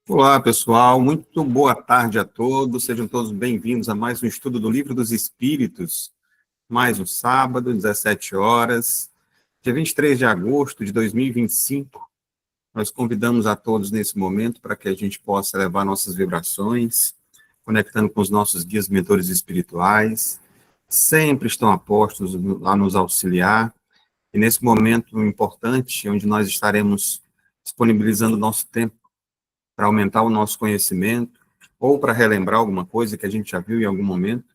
Olá, pessoal. Muito boa tarde a todos. Sejam todos bem-vindos a mais um estudo do Livro dos Espíritos. Mais um sábado, 17 horas, dia 23 de agosto de 2025. Nós convidamos a todos nesse momento para que a gente possa levar nossas vibrações, conectando com os nossos guias mentores espirituais. Sempre estão a postos a nos auxiliar. E nesse momento importante, onde nós estaremos disponibilizando nosso tempo para aumentar o nosso conhecimento, ou para relembrar alguma coisa que a gente já viu em algum momento,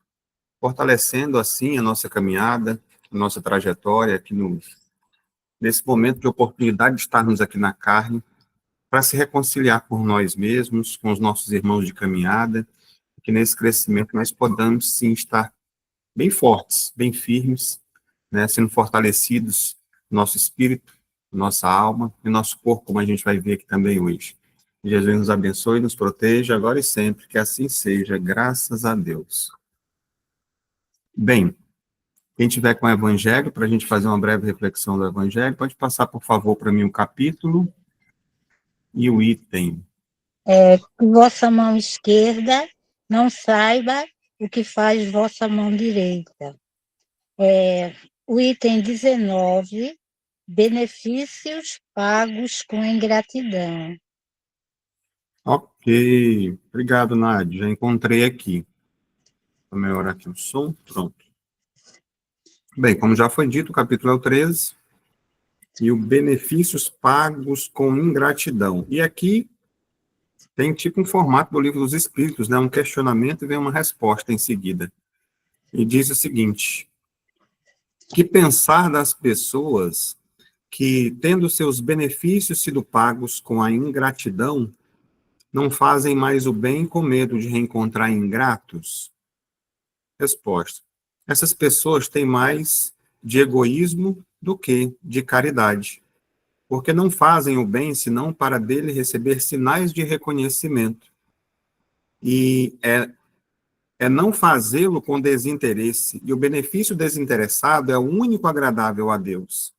fortalecendo assim a nossa caminhada, a nossa trajetória aqui nesse momento de oportunidade de estarmos aqui na carne, para se reconciliar com nós mesmos, com os nossos irmãos de caminhada, que nesse crescimento nós podamos sim estar bem fortes, bem firmes, né, sendo fortalecidos nosso espírito, nossa alma e nosso corpo, como a gente vai ver aqui também hoje. Jesus nos abençoe e nos proteja agora e sempre, que assim seja, graças a Deus. Bem, quem tiver com o Evangelho, para a gente fazer uma breve reflexão do Evangelho, pode passar, por favor, para mim o capítulo e o item. Que vossa mão esquerda não saiba o que faz vossa mão direita. O item 19, benefícios pagos com ingratidão. Ok, obrigado, Nádia, já encontrei aqui. Vou melhorar aqui o som, pronto. Bem, como já foi dito, o capítulo é o 13, e o benefícios pagos com ingratidão. E aqui tem tipo um formato do Livro dos Espíritos, né? Um questionamento e vem uma resposta em seguida. E diz o seguinte: que pensar das pessoas que, tendo seus benefícios sido pagos com a ingratidão, não fazem mais o bem com medo de reencontrar ingratos? Resposta: essas pessoas têm mais de egoísmo do que de caridade, porque não fazem o bem senão para dele receber sinais de reconhecimento. E é não fazê-lo com desinteresse, e o benefício desinteressado é o único agradável a Deus.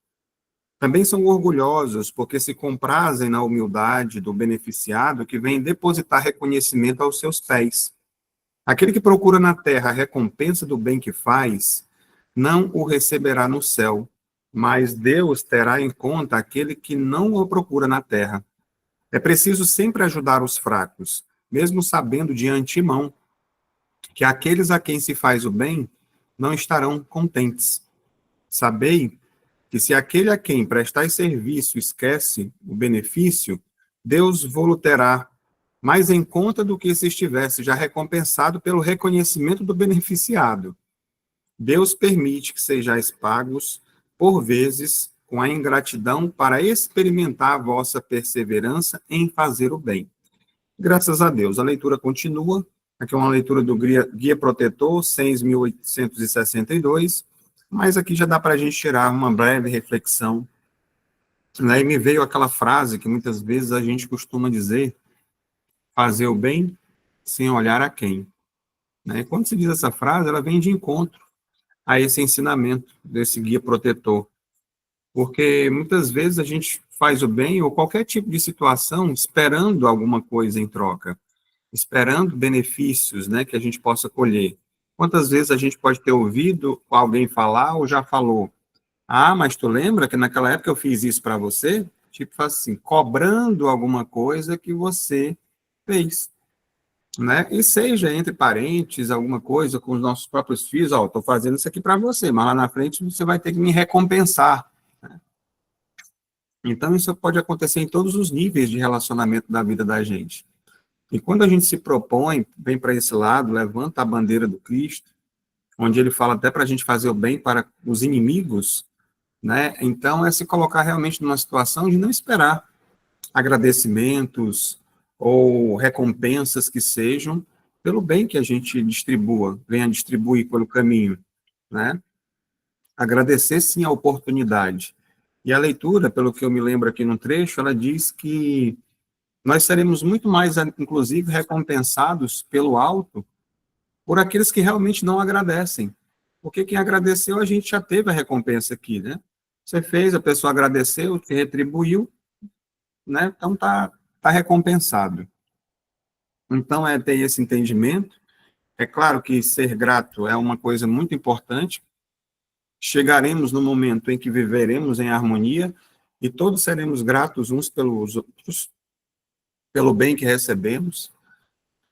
Também são orgulhosos, porque se comprazem na humildade do beneficiado que vem depositar reconhecimento aos seus pés. Aquele que procura na terra a recompensa do bem que faz, não o receberá no céu, mas Deus terá em conta aquele que não o procura na terra. É preciso sempre ajudar os fracos, mesmo sabendo de antemão que aqueles a quem se faz o bem não estarão contentes. Sabei que se aquele a quem prestais serviço esquece o benefício, Deus vô-lo terá mais em conta do que se estivesse já recompensado pelo reconhecimento do beneficiado. Deus permite que sejais pagos, por vezes, com a ingratidão para experimentar a vossa perseverança em fazer o bem. Graças a Deus. A leitura continua. Aqui é uma leitura do Guia Protetor, 6.862, mas aqui já dá para a gente tirar uma breve reflexão. E me veio aquela frase que muitas vezes a gente costuma dizer: fazer o bem sem olhar a quem. E quando se diz essa frase, ela vem de encontro a esse ensinamento desse Guia Protetor. Porque muitas vezes a gente faz o bem ou qualquer tipo de situação esperando alguma coisa em troca, esperando benefícios, que a gente possa colher. Quantas vezes a gente pode ter ouvido alguém falar ou já falou: ah, mas tu lembra que naquela época eu fiz isso para você? Tipo assim, cobrando alguma coisa que você fez, E seja entre parentes, alguma coisa com os nossos próprios filhos: ó, estou fazendo isso aqui para você, mas lá na frente você vai ter que me recompensar. Então, isso pode acontecer em todos os níveis de relacionamento da vida da gente. E quando a gente se propõe, vem para esse lado, levanta a bandeira do Cristo, onde ele fala até para a gente fazer o bem para os inimigos, Então, é se colocar realmente numa situação de não esperar agradecimentos ou recompensas que sejam pelo bem que a gente distribua, venha distribuir pelo caminho, Agradecer, sim, a oportunidade. E a leitura, pelo que eu me lembro aqui no trecho, ela diz que nós seremos muito mais, inclusive, recompensados pelo alto por aqueles que realmente não agradecem. Porque quem agradeceu, a gente já teve a recompensa aqui, Você fez, a pessoa agradeceu, te retribuiu, Então tá recompensado. Então, é ter esse entendimento. É claro que ser grato é uma coisa muito importante. Chegaremos no momento em que viveremos em harmonia e todos seremos gratos uns pelos outros, pelo bem que recebemos.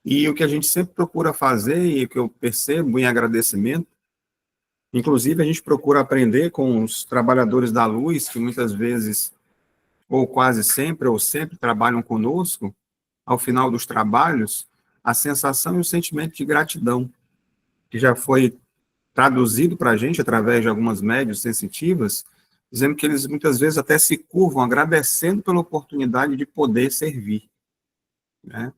E o que a gente sempre procura fazer, e o que eu percebo em agradecimento, inclusive a gente procura aprender com os trabalhadores da luz, que muitas vezes, ou quase sempre, ou sempre trabalham conosco, ao final dos trabalhos, a sensação e o sentimento de gratidão, que já foi traduzido para a gente através de algumas médias sensitivas, dizendo que eles muitas vezes até se curvam agradecendo pela oportunidade de poder servir, né?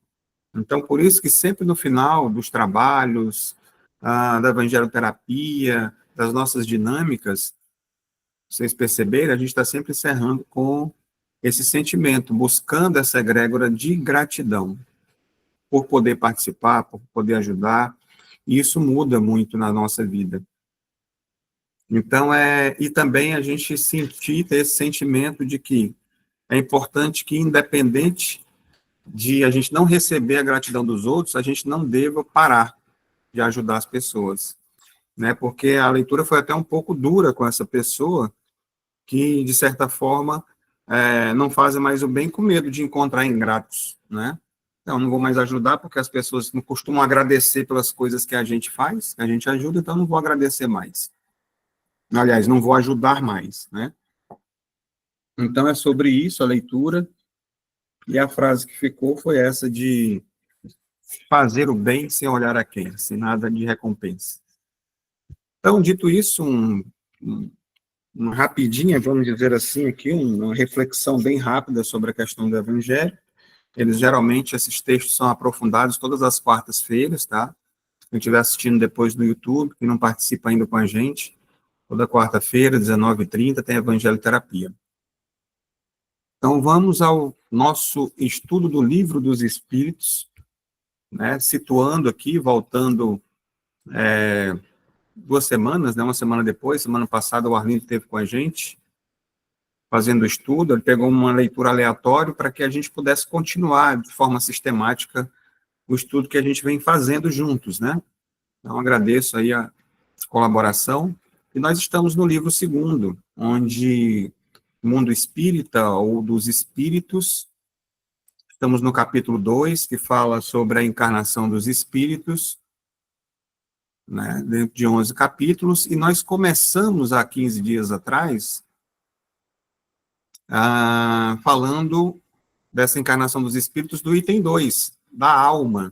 Então, por isso que sempre no final dos trabalhos, da evangeloterapia, das nossas dinâmicas, vocês perceberem, a gente está sempre encerrando com esse sentimento, buscando essa egrégora de gratidão por poder participar, por poder ajudar, e isso muda muito na nossa vida. Então, e também a gente sentir, ter esse sentimento de que é importante que, independente de a gente não receber a gratidão dos outros, a gente não deva parar de ajudar as pessoas, né? Porque a leitura foi até um pouco dura com essa pessoa, que, de certa forma, não fazem mais o bem com medo de encontrar ingratos, né? Então, não vou mais ajudar porque as pessoas não costumam agradecer pelas coisas que a gente faz, que a gente ajuda, então não vou agradecer mais. Aliás, não vou ajudar mais, né? Então, é sobre isso a leitura, e a frase que ficou foi essa de fazer o bem sem olhar a quem, sem nada de recompensa. Então, dito isso, uma rapidinha, vamos dizer assim, aqui, uma reflexão bem rápida sobre a questão do Evangelho. Eles, geralmente, esses textos são aprofundados todas as quartas-feiras, tá? Quem estiver assistindo depois no YouTube, que não participa ainda com a gente, toda quarta-feira, 19h30, tem Evangelho Terapia. Então, vamos ao nosso estudo do Livro dos Espíritos, né? Situando aqui, voltando 2 semanas, né? Uma semana depois, semana passada, o Arlindo esteve com a gente, fazendo o estudo, ele pegou uma leitura aleatória para que a gente pudesse continuar de forma sistemática o estudo que a gente vem fazendo juntos, né? Então, agradeço aí a colaboração. E nós estamos no livro 2º, onde Mundo Espírita, ou dos Espíritos, estamos no capítulo 2, que fala sobre a encarnação dos espíritos, né, dentro de 11 capítulos, e nós começamos há 15 dias atrás, falando dessa encarnação dos espíritos do item 2, da alma,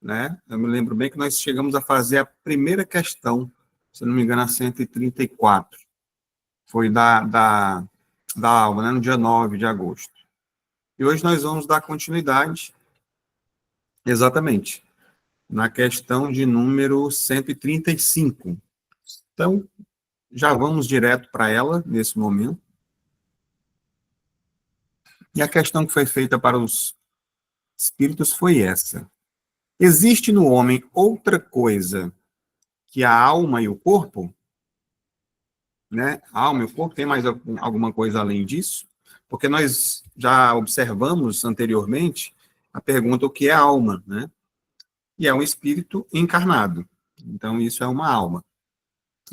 né? Eu me lembro bem que nós chegamos a fazer a primeira questão, se não me engano, a 134, foi da alma, né, no dia 9 de agosto. E hoje nós vamos dar continuidade, exatamente, na questão de número 135. Então, já vamos direto para ela, nesse momento. E a questão que foi feita para os espíritos foi essa: existe no homem outra coisa que a alma e o corpo? Né? A alma e o corpo, tem mais alguma coisa além disso? Porque nós já observamos anteriormente a pergunta: o que é alma, né? E é um espírito encarnado. Então, isso é uma alma.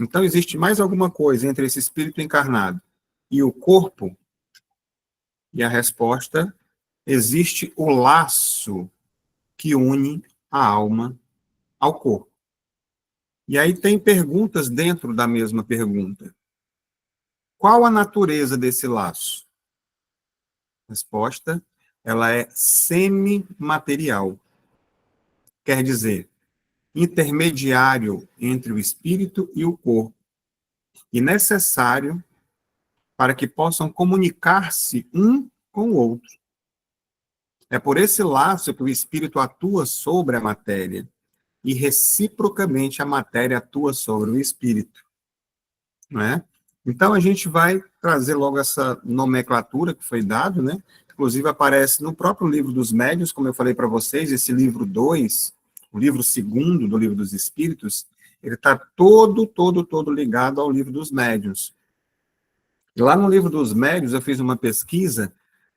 Então, existe mais alguma coisa entre esse espírito encarnado e o corpo? E a resposta: existe o laço que une a alma ao corpo. E aí tem perguntas dentro da mesma pergunta. Qual a natureza desse laço? Resposta: ela é semimaterial. Quer dizer, intermediário entre o espírito e o corpo, e necessário para que possam comunicar-se um com o outro. É por esse laço que o espírito atua sobre a matéria, e reciprocamente a matéria atua sobre o espírito, não é? Então, a gente vai trazer logo essa nomenclatura que foi dada, né? Inclusive, aparece no próprio Livro dos Médiuns, como eu falei para vocês, esse livro 2, o livro 2º do Livro dos Espíritos, ele está todo ligado ao Livro dos Médiuns. E lá no Livro dos Médiuns, eu fiz uma pesquisa,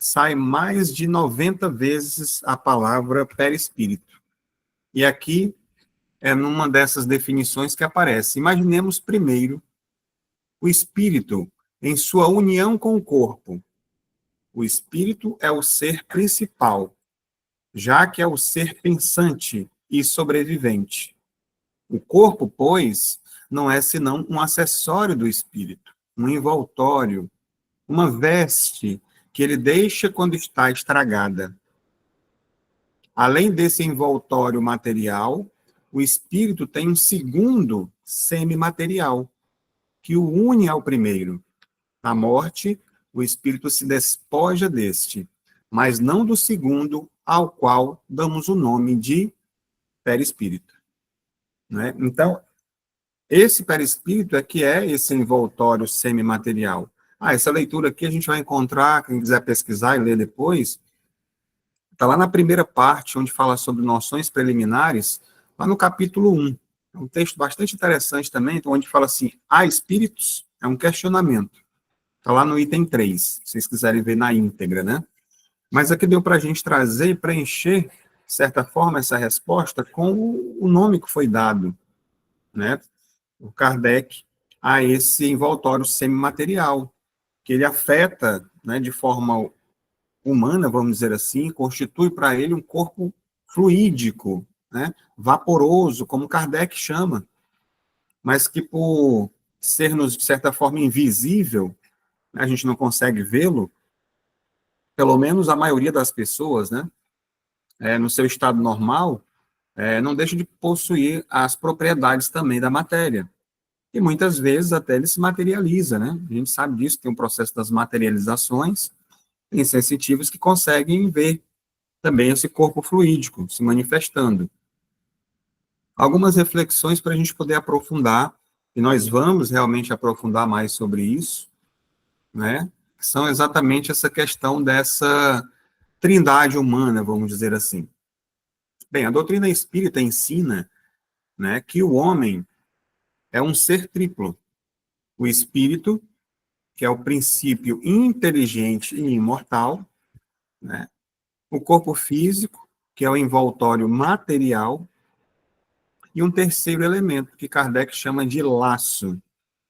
sai mais de 90 vezes a palavra perispírito. E aqui é numa dessas definições que aparece. Imaginemos primeiro o espírito em sua união com o corpo. O espírito é o ser principal, já que é o ser pensante e sobrevivente. O corpo, pois, não é senão um acessório do espírito, um envoltório, uma veste que ele deixa quando está estragada. Além desse envoltório material, o espírito tem um segundo semimaterial, que o une ao primeiro. Na morte, o espírito se despoja deste, mas não do segundo, ao qual damos o nome de perispírito. Né? Então, esse perispírito é que é esse envoltório semimaterial. Essa leitura aqui a gente vai encontrar, quem quiser pesquisar e ler depois, está lá na primeira parte, onde fala sobre noções preliminares, lá no capítulo 1. É um texto bastante interessante também, onde fala assim, há espíritos? É um questionamento. Está lá no item 3, se vocês quiserem ver na íntegra, né? Mas aqui deu para a gente trazer e preencher, de certa forma, essa resposta com o nome que foi dado, né? O Kardec, a esse envoltório semimaterial, que ele afeta, né, de forma humana, vamos dizer assim, constitui para ele um corpo fluídico, né, vaporoso, como Kardec chama, mas que por ser-nos, de certa forma, invisível, né, a gente não consegue vê-lo, pelo menos a maioria das pessoas, né, no seu estado normal, não deixa de possuir as propriedades também da matéria. E muitas vezes até ele se materializa, né? A gente sabe disso, tem um processo das materializações, tem sensitivos que conseguem ver também esse corpo fluídico se manifestando. Algumas reflexões para a gente poder aprofundar, e nós vamos realmente aprofundar mais sobre isso, né? Que são exatamente essa questão dessa trindade humana, vamos dizer assim. Bem, a doutrina espírita ensina, né, que o homem é um ser triplo. O espírito, que é o princípio inteligente e imortal, né? O corpo físico, que é o envoltório material, e um terceiro elemento, que Kardec chama de laço,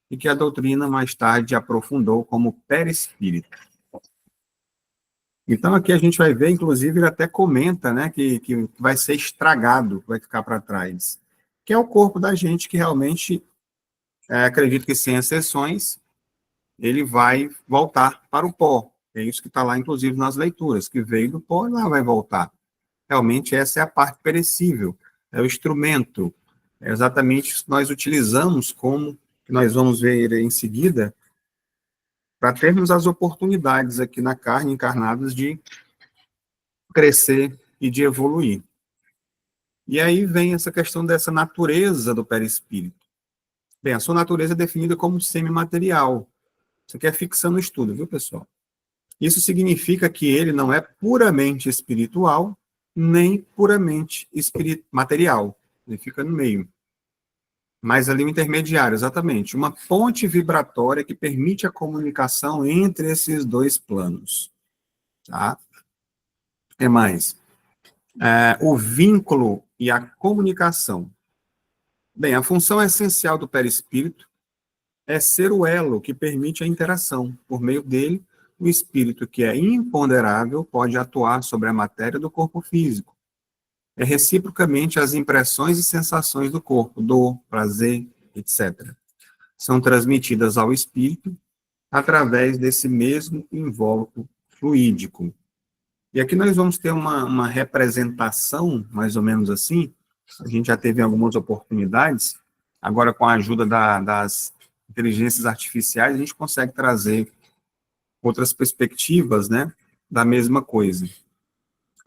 e que a doutrina mais tarde aprofundou como perispírito. Então, aqui a gente vai ver, inclusive, ele até comenta, né, que vai ser estragado, vai ficar para trás, que é o corpo da gente que realmente, acredito que sem exceções, ele vai voltar para o pó. É isso que está lá, inclusive, nas leituras, que veio do pó e lá vai voltar. Realmente, essa é a parte perecível, é o instrumento, é exatamente isso que nós utilizamos como, que nós vamos ver em seguida, para termos as oportunidades aqui na carne, encarnadas, de crescer e de evoluir. E aí vem essa questão dessa natureza do perispírito. Bem, a sua natureza é definida como semimaterial. Isso aqui é ficção no estudo, viu, pessoal? Isso significa que ele não é puramente espiritual, nem puramente material. Ele fica no meio. Mas ali o intermediário, exatamente. Uma ponte vibratória que permite a comunicação entre esses dois planos. Tá? É mais. O vínculo e a comunicação. Bem, a função essencial do perispírito é ser o elo que permite a interação. Por meio dele, o espírito, que é imponderável, pode atuar sobre a matéria do corpo físico. É reciprocamente as impressões e sensações do corpo, dor, prazer, etc. São transmitidas ao espírito através desse mesmo invólucro fluídico. E aqui nós vamos ter uma representação, mais ou menos assim, a gente já teve algumas oportunidades, agora com a ajuda das inteligências artificiais, a gente consegue trazer outras perspectivas, né, da mesma coisa.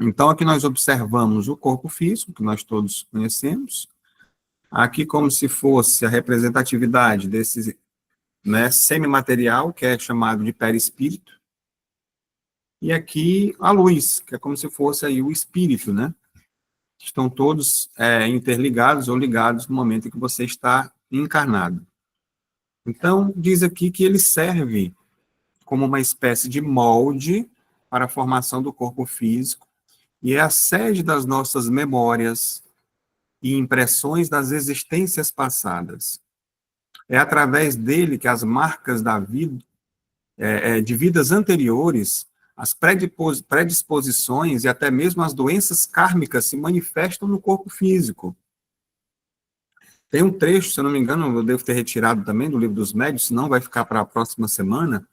Então, aqui nós observamos o corpo físico, que nós todos conhecemos, aqui como se fosse a representatividade desse, né, semimaterial, que é chamado de perispírito, e aqui a luz, que é como se fosse aí o espírito, né? Estão todos interligados ou ligados no momento em que você está encarnado. Então, diz aqui que ele serve como uma espécie de molde para a formação do corpo físico e é a sede das nossas memórias e impressões das existências passadas. É através dele que as marcas da vida, de vidas anteriores, as predisposições e até mesmo as doenças kármicas se manifestam no corpo físico. Tem um trecho, se eu não me engano, eu devo ter retirado também do Livro dos Médiuns, senão vai ficar para a próxima semana,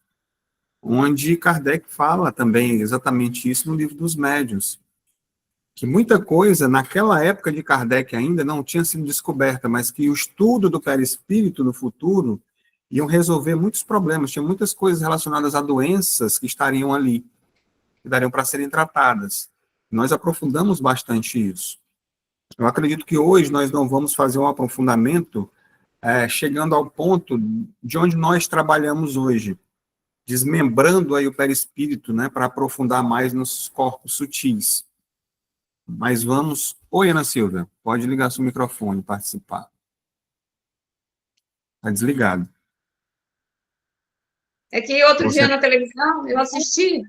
onde Kardec fala também exatamente isso no Livro dos Médiuns, que muita coisa, naquela época de Kardec ainda, não tinha sido descoberta, mas que o estudo do perispírito no futuro iam resolver muitos problemas, tinha muitas coisas relacionadas a doenças que estariam ali, que dariam para serem tratadas. Nós aprofundamos bastante isso. Eu acredito que hoje nós não vamos fazer um aprofundamento chegando ao ponto de onde nós trabalhamos hoje, desmembrando aí o perispírito, né, para aprofundar mais nos corpos sutis. Mas vamos... Oi, Ana Silvia, pode ligar seu microfone e participar. Está desligado. É que outro dia na televisão, eu assisti,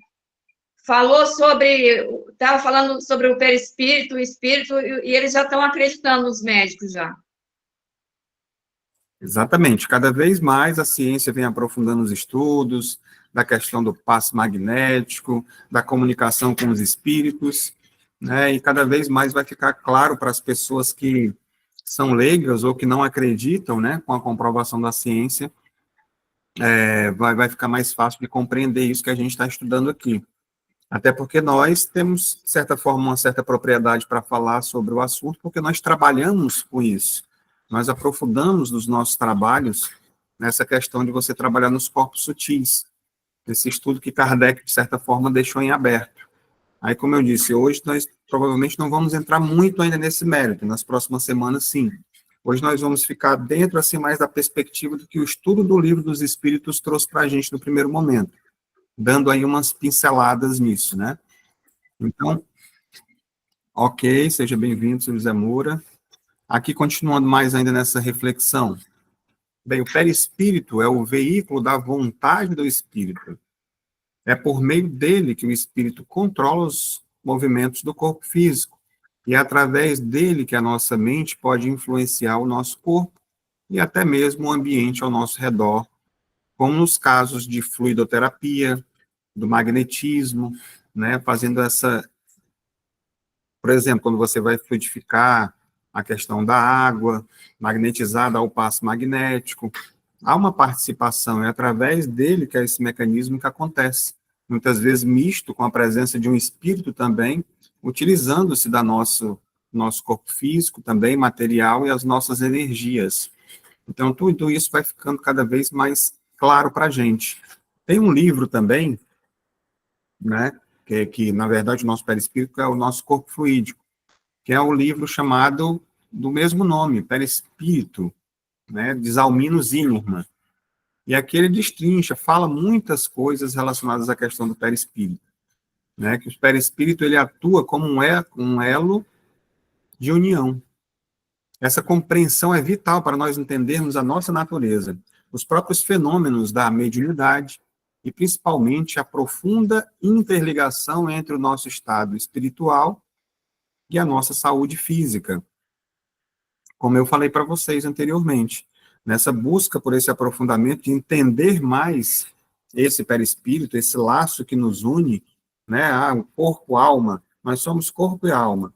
estava falando sobre o perispírito, o espírito, e eles já estão acreditando, os médicos já. Exatamente. Cada vez mais a ciência vem aprofundando os estudos da questão do passe magnético, da comunicação com os espíritos, né? E cada vez mais vai ficar claro para as pessoas que são leigas ou que não acreditam, né, com a comprovação da ciência, vai ficar mais fácil de compreender isso que a gente está estudando aqui. Até porque nós temos, de certa forma, uma certa propriedade para falar sobre o assunto, porque nós trabalhamos com isso. Nós aprofundamos nos nossos trabalhos nessa questão de você trabalhar nos corpos sutis, esse estudo que Kardec, de certa forma, deixou em aberto. Aí, como eu disse, hoje nós provavelmente não vamos entrar muito ainda nesse mérito, nas próximas semanas, sim. Hoje nós vamos ficar dentro, assim, mais da perspectiva do que o estudo do Livro dos Espíritos trouxe para a gente no primeiro momento, dando aí umas pinceladas nisso, né? Então, ok, seja bem-vindo, seu José Moura. Aqui, continuando mais ainda nessa reflexão. Bem, o perispírito é o veículo da vontade do espírito. É por meio dele que o espírito controla os movimentos do corpo físico. E é através dele que a nossa mente pode influenciar o nosso corpo e até mesmo o ambiente ao nosso redor, como nos casos de fluidoterapia, do magnetismo, né, fazendo essa... Por exemplo, quando você vai fluidificar a questão da água, magnetizada ao passo magnético, há uma participação, é através dele que é esse mecanismo que acontece, muitas vezes misto com a presença de um espírito também, utilizando-se da nosso corpo físico também, material e as nossas energias. Então, tudo isso vai ficando cada vez mais claro para a gente. Tem um livro também, né, que na verdade o nosso perispírito é o nosso corpo fluídico, que é um livro chamado do mesmo nome, Perispírito, né, de Zalmino Zimmermann. E aqui ele destrincha, fala muitas coisas relacionadas à questão do perispírito, né, que o perispírito ele atua como um elo de união. Essa compreensão é vital para nós entendermos a nossa natureza, os próprios fenômenos da mediunidade e principalmente a profunda interligação entre o nosso estado espiritual e a nossa saúde física. Como eu falei para vocês anteriormente, nessa busca por esse aprofundamento de entender mais esse perispírito, esse laço que nos une, né, o corpo-alma, nós somos corpo e alma,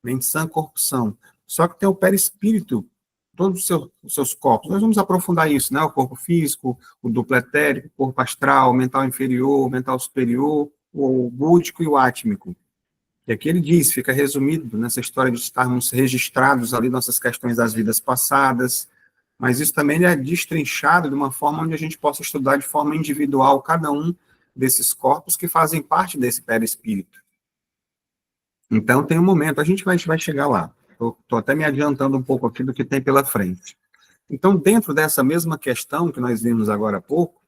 mente sã, corpo são. Só que tem o perispírito, todos os seus corpos. Nós vamos aprofundar isso, né, o corpo físico, o duplo etérico, o corpo astral, o mental inferior, o mental superior, o búdico e o átmico. E aqui ele diz, fica resumido nessa história de estarmos registrados ali nossas questões das vidas passadas, mas isso também é destrinchado de uma forma onde a gente possa estudar de forma individual cada um desses corpos que fazem parte desse perispírito. Então tem um momento, a gente vai chegar lá, estou até me adiantando um pouco aqui do que tem pela frente. Então, dentro dessa mesma questão que nós vimos agora há pouco,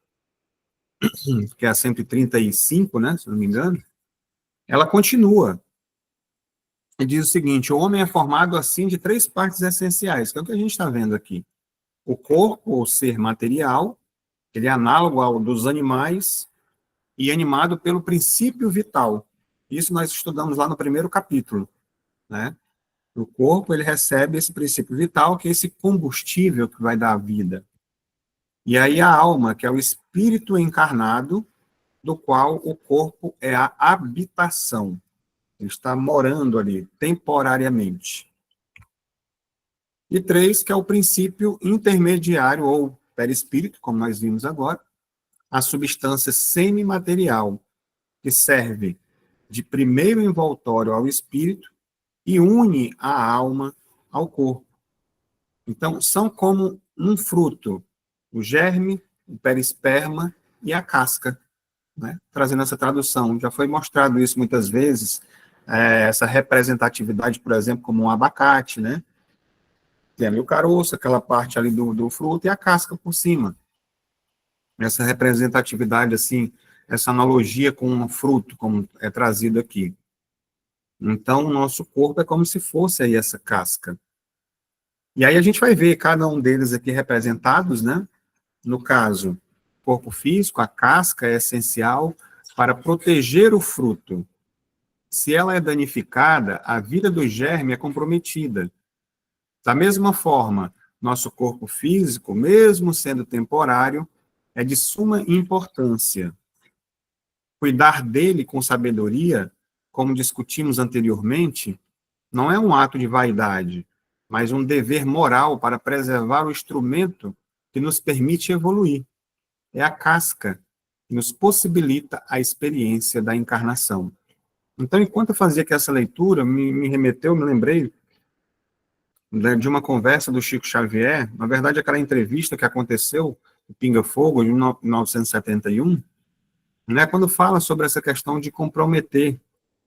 que é a 135, né, se não me engano, ela continua. E diz o seguinte, o homem é formado, assim, de 3 partes essenciais, que é o que a gente está vendo aqui. O corpo, ou ser material, ele é análogo ao dos animais, e animado pelo princípio vital. Isso nós estudamos lá no primeiro capítulo, né? O corpo, ele recebe esse princípio vital, que é esse combustível que vai dar a vida. E aí a alma, que é o espírito encarnado, do qual o corpo é a habitação. Ele está morando ali, temporariamente. E 3, que é o princípio intermediário, ou perispírito, como nós vimos agora, a substância semimaterial, que serve de primeiro envoltório ao espírito e une a alma ao corpo. Então, são como um fruto, o germe, o perisperma e a casca, né? Trazendo essa tradução. Já foi mostrado isso muitas vezes, essa representatividade, por exemplo, como um abacate, né? Tem ali o caroço, aquela parte ali do fruto, e a casca por cima. Essa representatividade, assim, essa analogia com um fruto, como é trazido aqui. Então, o nosso corpo é como se fosse aí essa casca. E aí a gente vai ver cada um deles aqui representados, né? No caso, o corpo físico, a casca é essencial para proteger o fruto. Se ela é danificada, a vida do germe é comprometida. Da mesma forma, nosso corpo físico, mesmo sendo temporário, é de suma importância. Cuidar dele com sabedoria, como discutimos anteriormente, não é um ato de vaidade, mas um dever moral para preservar o instrumento que nos permite evoluir. É a casca que nos possibilita a experiência da encarnação. Então, enquanto eu fazia aqui essa leitura, me lembrei de uma conversa do Chico Xavier, na verdade, aquela entrevista que aconteceu no Pinga Fogo, em 1971, né, quando fala sobre essa questão de comprometer.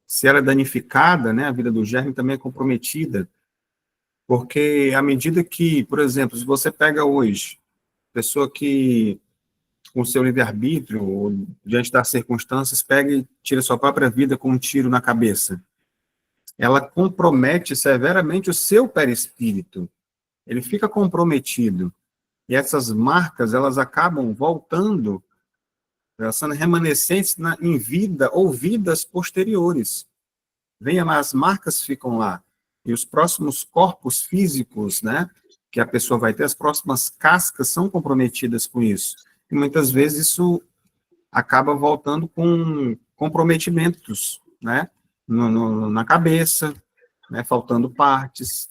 Se ela é danificada, né, a vida do germe também é comprometida, porque à medida que, por exemplo, se você pega hoje, pessoa que, com seu livre-arbítrio, ou diante das circunstâncias, pega e tira sua própria vida com um tiro na cabeça, ela compromete severamente o seu perispírito, ele fica comprometido, e essas marcas, elas acabam voltando, elas são remanescentes em vida ou vidas posteriores. As marcas ficam lá. E os próximos corpos físicos, né, que a pessoa vai ter, as próximas cascas são comprometidas com isso. E muitas vezes isso acaba voltando com comprometimentos, né, na cabeça, né, faltando partes,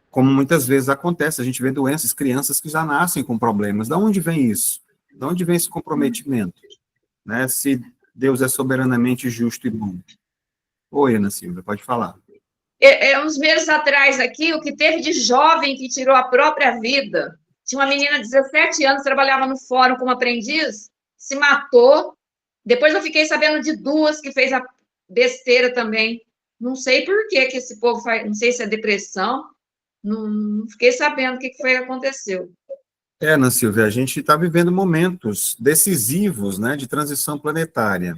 como muitas vezes acontece, a gente vê doenças, crianças que já nascem com problemas. De onde vem isso? De onde vem esse comprometimento? Né, se Deus é soberanamente justo e bom. Oi, Ana Silvia, pode falar. Uns meses atrás aqui, o que teve de jovem que tirou a própria vida, tinha uma menina de 17 anos, trabalhava no fórum como aprendiz, se matou. Depois eu fiquei sabendo de 2 que fez a besteira também. Não sei por que esse povo faz, não sei se é depressão, não fiquei sabendo o que foi que aconteceu. Ana Silvia, a gente está vivendo momentos decisivos, né, de transição planetária.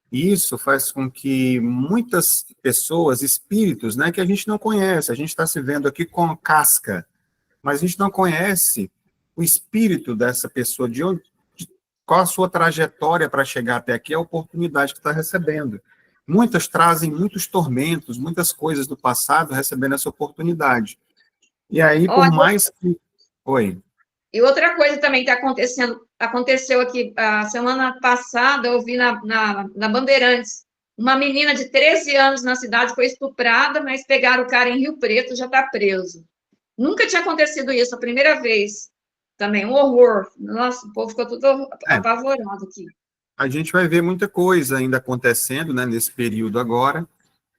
E isso faz com que muitas pessoas, espíritos, né, que a gente não conhece, a gente está se vendo aqui com casca, mas a gente não conhece o espírito dessa pessoa, qual a sua trajetória para chegar até aqui, a oportunidade que está recebendo. Muitas trazem muitos tormentos, muitas coisas do passado recebendo essa oportunidade. E aí, por mais que... Oi. E outra coisa também que aconteceu aqui, a semana passada, eu vi na Bandeirantes, uma menina de 13 anos na cidade foi estuprada, mas pegaram o cara em Rio Preto, já está preso. Nunca tinha acontecido isso, a primeira vez. Também, um horror. Nossa, o povo ficou tudo apavorado aqui. A gente vai ver muita coisa ainda acontecendo, né, nesse período agora,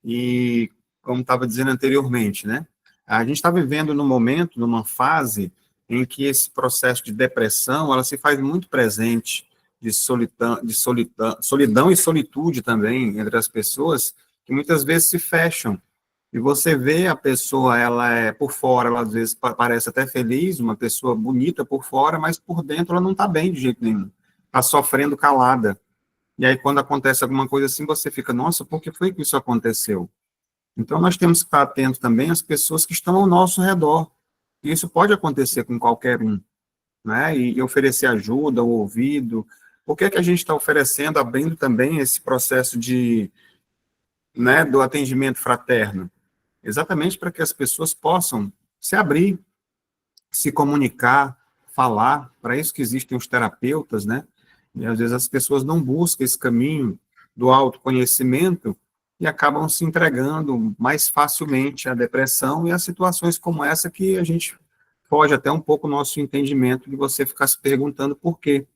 e, como estava dizendo anteriormente, né, a gente está vivendo num momento, numa fase em que esse processo de depressão, ela se faz muito presente, de solidão e solitude também entre as pessoas, que muitas vezes se fecham. E você vê a pessoa, ela é por fora, ela às vezes parece até feliz, uma pessoa bonita por fora, mas por dentro ela não está bem de jeito nenhum. Está sofrendo calada. E aí, quando acontece alguma coisa assim, você fica, nossa, por que foi que isso aconteceu? Então, nós temos que estar atentos também às pessoas que estão ao nosso redor. E isso pode acontecer com qualquer um, né? E oferecer ajuda, o ouvido, Por que que a gente está oferecendo, abrindo também esse processo de, né, do atendimento fraterno? Exatamente para que as pessoas possam se abrir, se comunicar, falar. Para isso que existem os terapeutas, né? E às vezes as pessoas não buscam esse caminho do autoconhecimento e acabam se entregando mais facilmente à depressão e a situações como essa que a gente foge até um pouco o nosso entendimento de você ficar se perguntando por quê.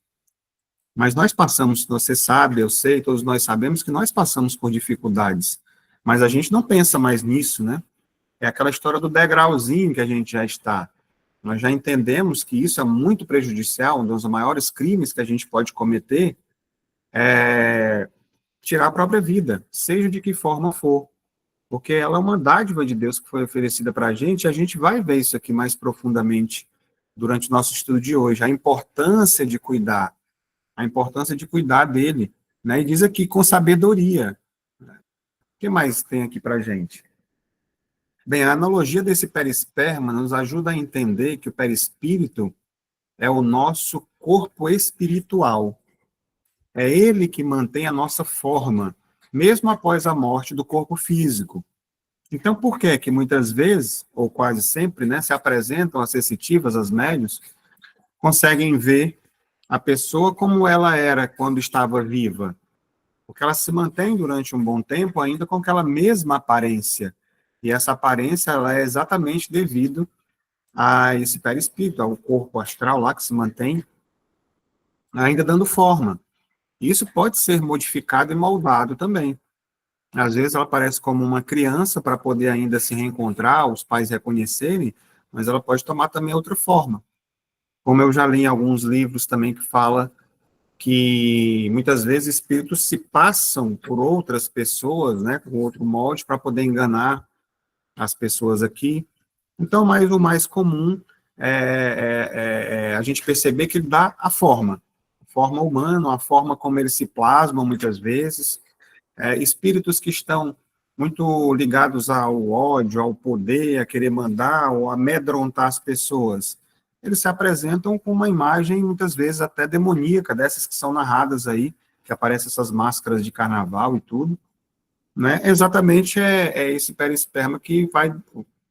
Mas nós passamos, você sabe, eu sei, todos nós sabemos que nós passamos por dificuldades, mas a gente não pensa mais nisso, né? É aquela história do degrauzinho que a gente já está. Nós já entendemos que isso é muito prejudicial, um dos maiores crimes que a gente pode cometer é tirar a própria vida, seja de que forma for, porque ela é uma dádiva de Deus que foi oferecida para a gente, e a gente vai ver isso aqui mais profundamente durante o nosso estudo de hoje, a importância de cuidar dele, né? E diz aqui com sabedoria. O que mais tem aqui para a gente? Bem, a analogia desse perisperma nos ajuda a entender que o perispírito é o nosso corpo espiritual. É ele que mantém a nossa forma, mesmo após a morte do corpo físico. Então, por que que muitas vezes, ou quase sempre, né, se apresentam as sensitivas, as médiuns, conseguem ver a pessoa como ela era quando estava viva? Porque ela se mantém durante um bom tempo ainda com aquela mesma aparência. E essa aparência ela é exatamente devido a esse perispírito, ao corpo astral lá que se mantém ainda dando forma. Isso pode ser modificado e moldado também. Às vezes ela aparece como uma criança para poder ainda se reencontrar, os pais reconhecerem, mas ela pode tomar também outra forma. Como eu já li em alguns livros também que fala que muitas vezes espíritos se passam por outras pessoas, né, com outro molde, para poder enganar as pessoas aqui. Então, mas o mais comum é a gente perceber que ele dá a forma humana, a forma como eles se plasmam muitas vezes, espíritos que estão muito ligados ao ódio, ao poder, a querer mandar ou amedrontar as pessoas. Eles se apresentam com uma imagem, muitas vezes, até demoníaca, dessas que são narradas aí, que aparecem essas máscaras de carnaval e tudo, né? Exatamente é esse perisperma que vai,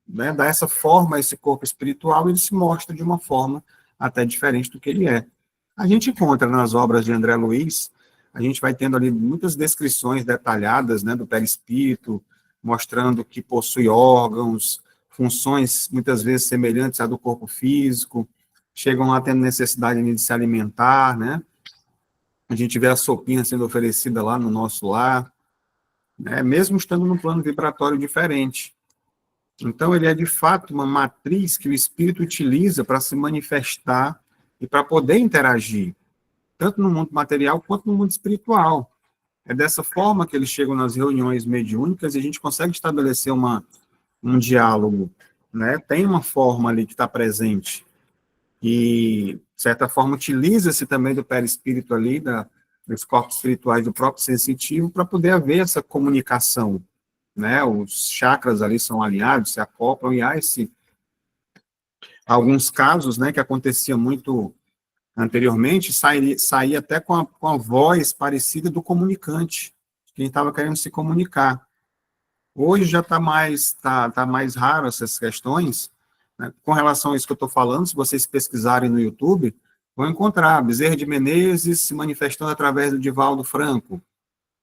né, dar essa forma a esse corpo espiritual e ele se mostra de uma forma até diferente do que ele é. A gente encontra nas obras de André Luiz, a gente vai tendo ali muitas descrições detalhadas, né, do perispírito, mostrando que possui órgãos, funções muitas vezes semelhantes à do corpo físico, chegam lá tendo necessidade de se alimentar, né? A gente vê a sopinha sendo oferecida lá no nosso lar, né, mesmo estando num plano vibratório diferente. Então, ele é de fato uma matriz que o espírito utiliza para se manifestar e para poder interagir, tanto no mundo material quanto no mundo espiritual. É dessa forma que eles chegam nas reuniões mediúnicas e a gente consegue estabelecer um diálogo, né? Tem uma forma ali que está presente. E, de certa forma, utiliza-se também do perispírito ali, dos corpos espirituais do próprio sensitivo, para poder haver essa comunicação, né? Os chakras ali são alinhados, se acoplam, e há alguns casos, né, que acontecia muito anteriormente, saía até com a voz parecida do comunicante, quem estava querendo se comunicar. Hoje já tá mais raro essas questões, né? Com relação a isso que eu estou falando, se vocês pesquisarem no YouTube, vão encontrar Bezerra de Menezes se manifestando através do Divaldo Franco,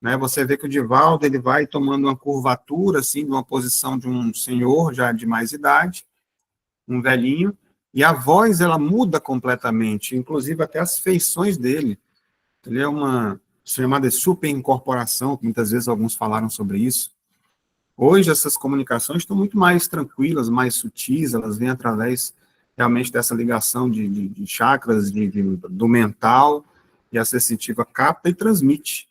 né? Você vê que o Divaldo ele vai tomando uma curvatura, assim, de uma posição de um senhor já de mais idade, um velhinho, e a voz ela muda completamente, inclusive até as feições dele. Ele é uma chamada de superincorporação, que muitas vezes alguns falaram sobre isso. Hoje essas comunicações estão muito mais tranquilas, mais sutis, elas vêm através realmente dessa ligação de chakras, do mental, e a sensitiva capta e transmite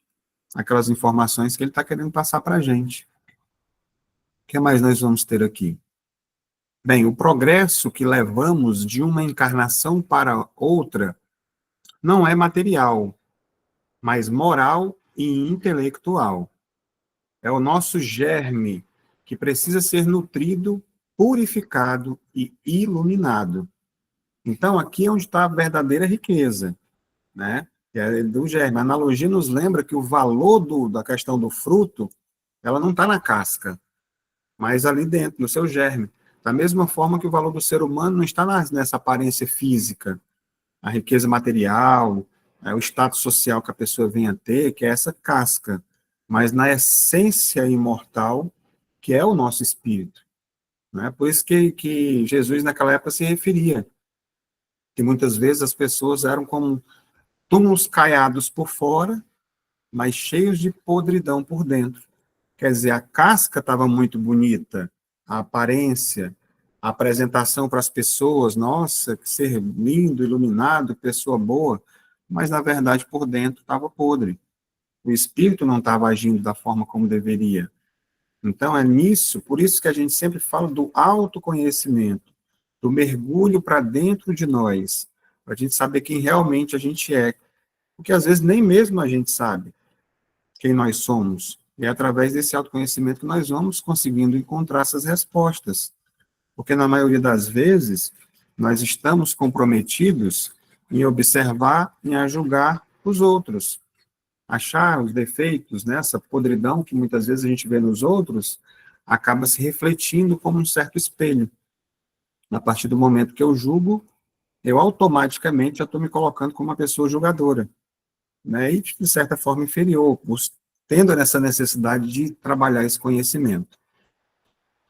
aquelas informações que ele está querendo passar para a gente. O que mais nós vamos ter aqui? Bem, o progresso que levamos de uma encarnação para outra não é material, mas moral e intelectual. É o nosso germe que precisa ser nutrido, purificado e iluminado. Então, aqui é onde está a verdadeira riqueza, né? que é do germe. A analogia nos lembra que o valor da questão do fruto, ela não está na casca, mas ali dentro, no seu germe. Da mesma forma que o valor do ser humano não está nessa aparência física, a riqueza material, o status social que a pessoa vem a ter, que é essa casca, mas na essência imortal, que é o nosso espírito. Né? Por isso que Jesus, naquela época, se referia, que muitas vezes as pessoas eram como túmulos caiados por fora, mas cheios de podridão por dentro. Quer dizer, a casca estava muito bonita, a aparência, a apresentação para as pessoas, nossa, que ser lindo, iluminado, pessoa boa, mas, na verdade, por dentro estava podre. O espírito não estava agindo da forma como deveria. Então, é nisso, por isso que a gente sempre fala do autoconhecimento, do mergulho para dentro de nós, para a gente saber quem realmente a gente é. Porque, às vezes, nem mesmo a gente sabe quem nós somos. E é através desse autoconhecimento que nós vamos conseguindo encontrar essas respostas. Porque, na maioria das vezes, nós estamos comprometidos em observar e a julgar os outros. Achar os defeitos, né, essa podridão que muitas vezes a gente vê nos outros, acaba se refletindo como um certo espelho. A partir do momento que eu julgo, eu automaticamente já estou me colocando como uma pessoa julgadora, né, e de certa forma inferior, tendo essa necessidade de trabalhar esse conhecimento. O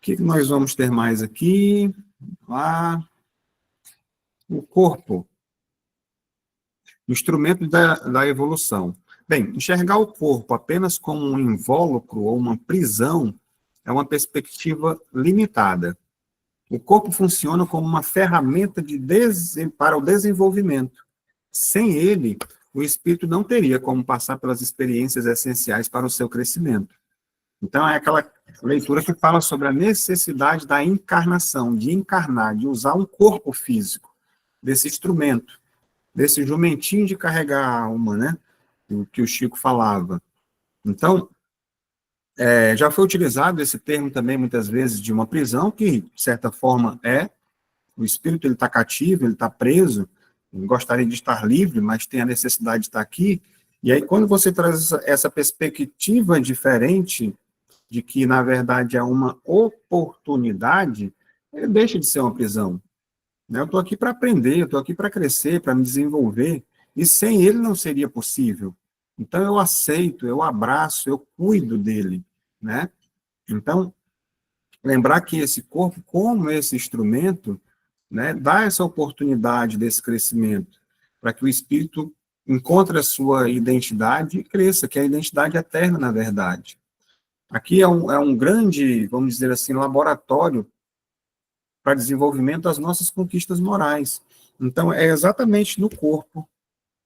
que nós vamos ter mais aqui? O corpo, instrumento da evolução. Bem, enxergar o corpo apenas como um invólucro ou uma prisão é uma perspectiva limitada. O corpo funciona como uma ferramenta para o desenvolvimento. Sem ele, o espírito não teria como passar pelas experiências essenciais para o seu crescimento. Então, é aquela leitura que fala sobre a necessidade da encarnação, de encarnar, de usar um corpo físico, desse instrumento, desse jumentinho de carregar a alma, né? O que o Chico falava. Então, já foi utilizado esse termo também, muitas vezes, de uma prisão, que, de certa forma, o espírito ele está cativo, ele está preso, ele gostaria de estar livre, mas tem a necessidade de estar aqui. E aí, quando você traz essa perspectiva diferente, de que, na verdade, é uma oportunidade, ele deixa de ser uma prisão. Né? Eu estou aqui para aprender, eu estou aqui para crescer, para me desenvolver, e sem ele não seria possível. Então, eu aceito, eu abraço, eu cuido dele. Né? Então, lembrar que esse corpo, como esse instrumento, né, dá essa oportunidade desse crescimento, para que o espírito encontre a sua identidade e cresça, que é a identidade eterna, na verdade. Aqui é um grande, vamos dizer assim, laboratório para desenvolvimento das nossas conquistas morais. Então, é exatamente no corpo,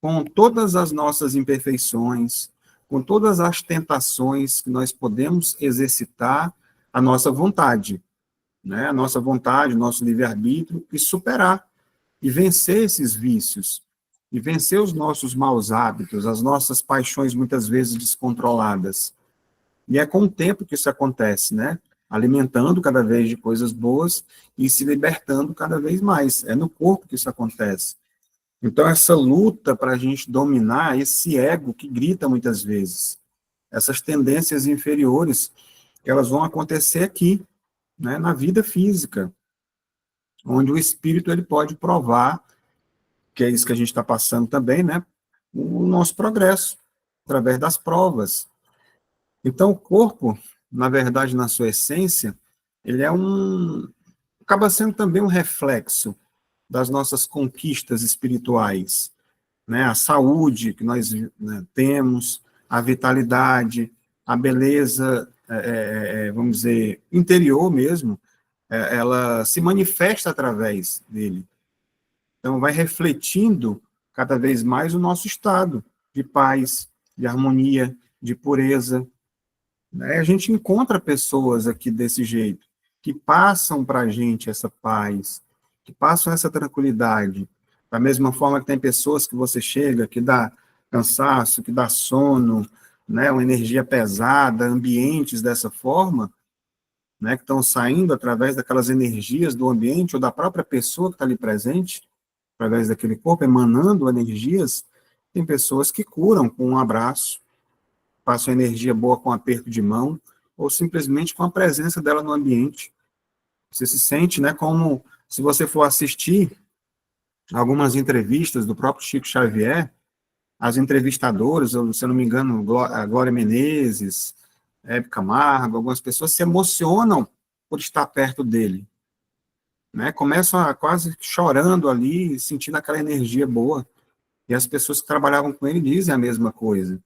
com todas as nossas imperfeições, com todas as tentações que nós podemos exercitar a nossa vontade, né? A nossa vontade, o nosso livre-arbítrio, e superar, e vencer esses vícios, e vencer os nossos maus hábitos, as nossas paixões muitas vezes descontroladas. E é com o tempo que isso acontece, né? Alimentando cada vez de coisas boas e se libertando cada vez mais. É no corpo que isso acontece. Então, essa luta para a gente dominar esse ego que grita muitas vezes, essas tendências inferiores, elas vão acontecer aqui, né, na vida física, onde o espírito ele pode provar, que é isso que a gente está passando também, né, o nosso progresso, através das provas. Então, o corpo, na verdade, na sua essência, ele acaba sendo também um reflexo das nossas conquistas espirituais, né? A saúde que nós, né, temos, a vitalidade, a beleza, vamos dizer, interior mesmo, ela se manifesta através dele. Então, vai refletindo cada vez mais o nosso estado de paz, de harmonia, de pureza. Né? A gente encontra pessoas aqui desse jeito, que passam para a gente essa paz, que passam essa tranquilidade. Da mesma forma que tem pessoas que você chega, que dá cansaço, que dá sono, né, uma energia pesada, ambientes dessa forma, né, que estão saindo através daquelas energias do ambiente ou da própria pessoa que está ali presente, através daquele corpo, emanando energias. Tem pessoas que curam com um abraço, passam energia boa com um aperto de mão, ou simplesmente com a presença dela no ambiente. Você se sente, né, como se você for assistir algumas entrevistas do próprio Chico Xavier, as entrevistadoras, se eu não me engano, a Glória Menezes, Hebe Camargo, algumas pessoas se emocionam por estar perto dele, né? Começam a quase chorando ali, sentindo aquela energia boa. E as pessoas que trabalhavam com ele dizem a mesma coisa.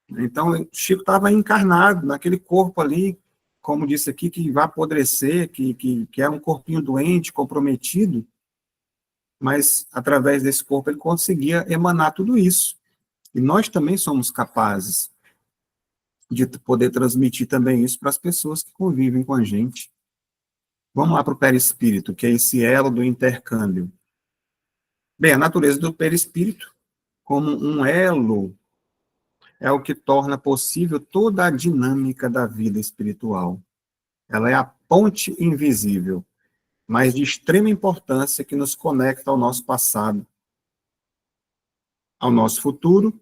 Então, Chico estava encarnado naquele corpo ali, como disse aqui, que vai apodrecer, que é um corpinho doente, comprometido, mas através desse corpo ele conseguia emanar tudo isso. E nós também somos capazes de poder transmitir também isso para as pessoas que convivem com a gente. Vamos lá para o perispírito, que é esse elo do intercâmbio. Bem, a natureza do perispírito, como um elo, é o que torna possível toda a dinâmica da vida espiritual. Ela é a ponte invisível, mas de extrema importância que nos conecta ao nosso passado, ao nosso futuro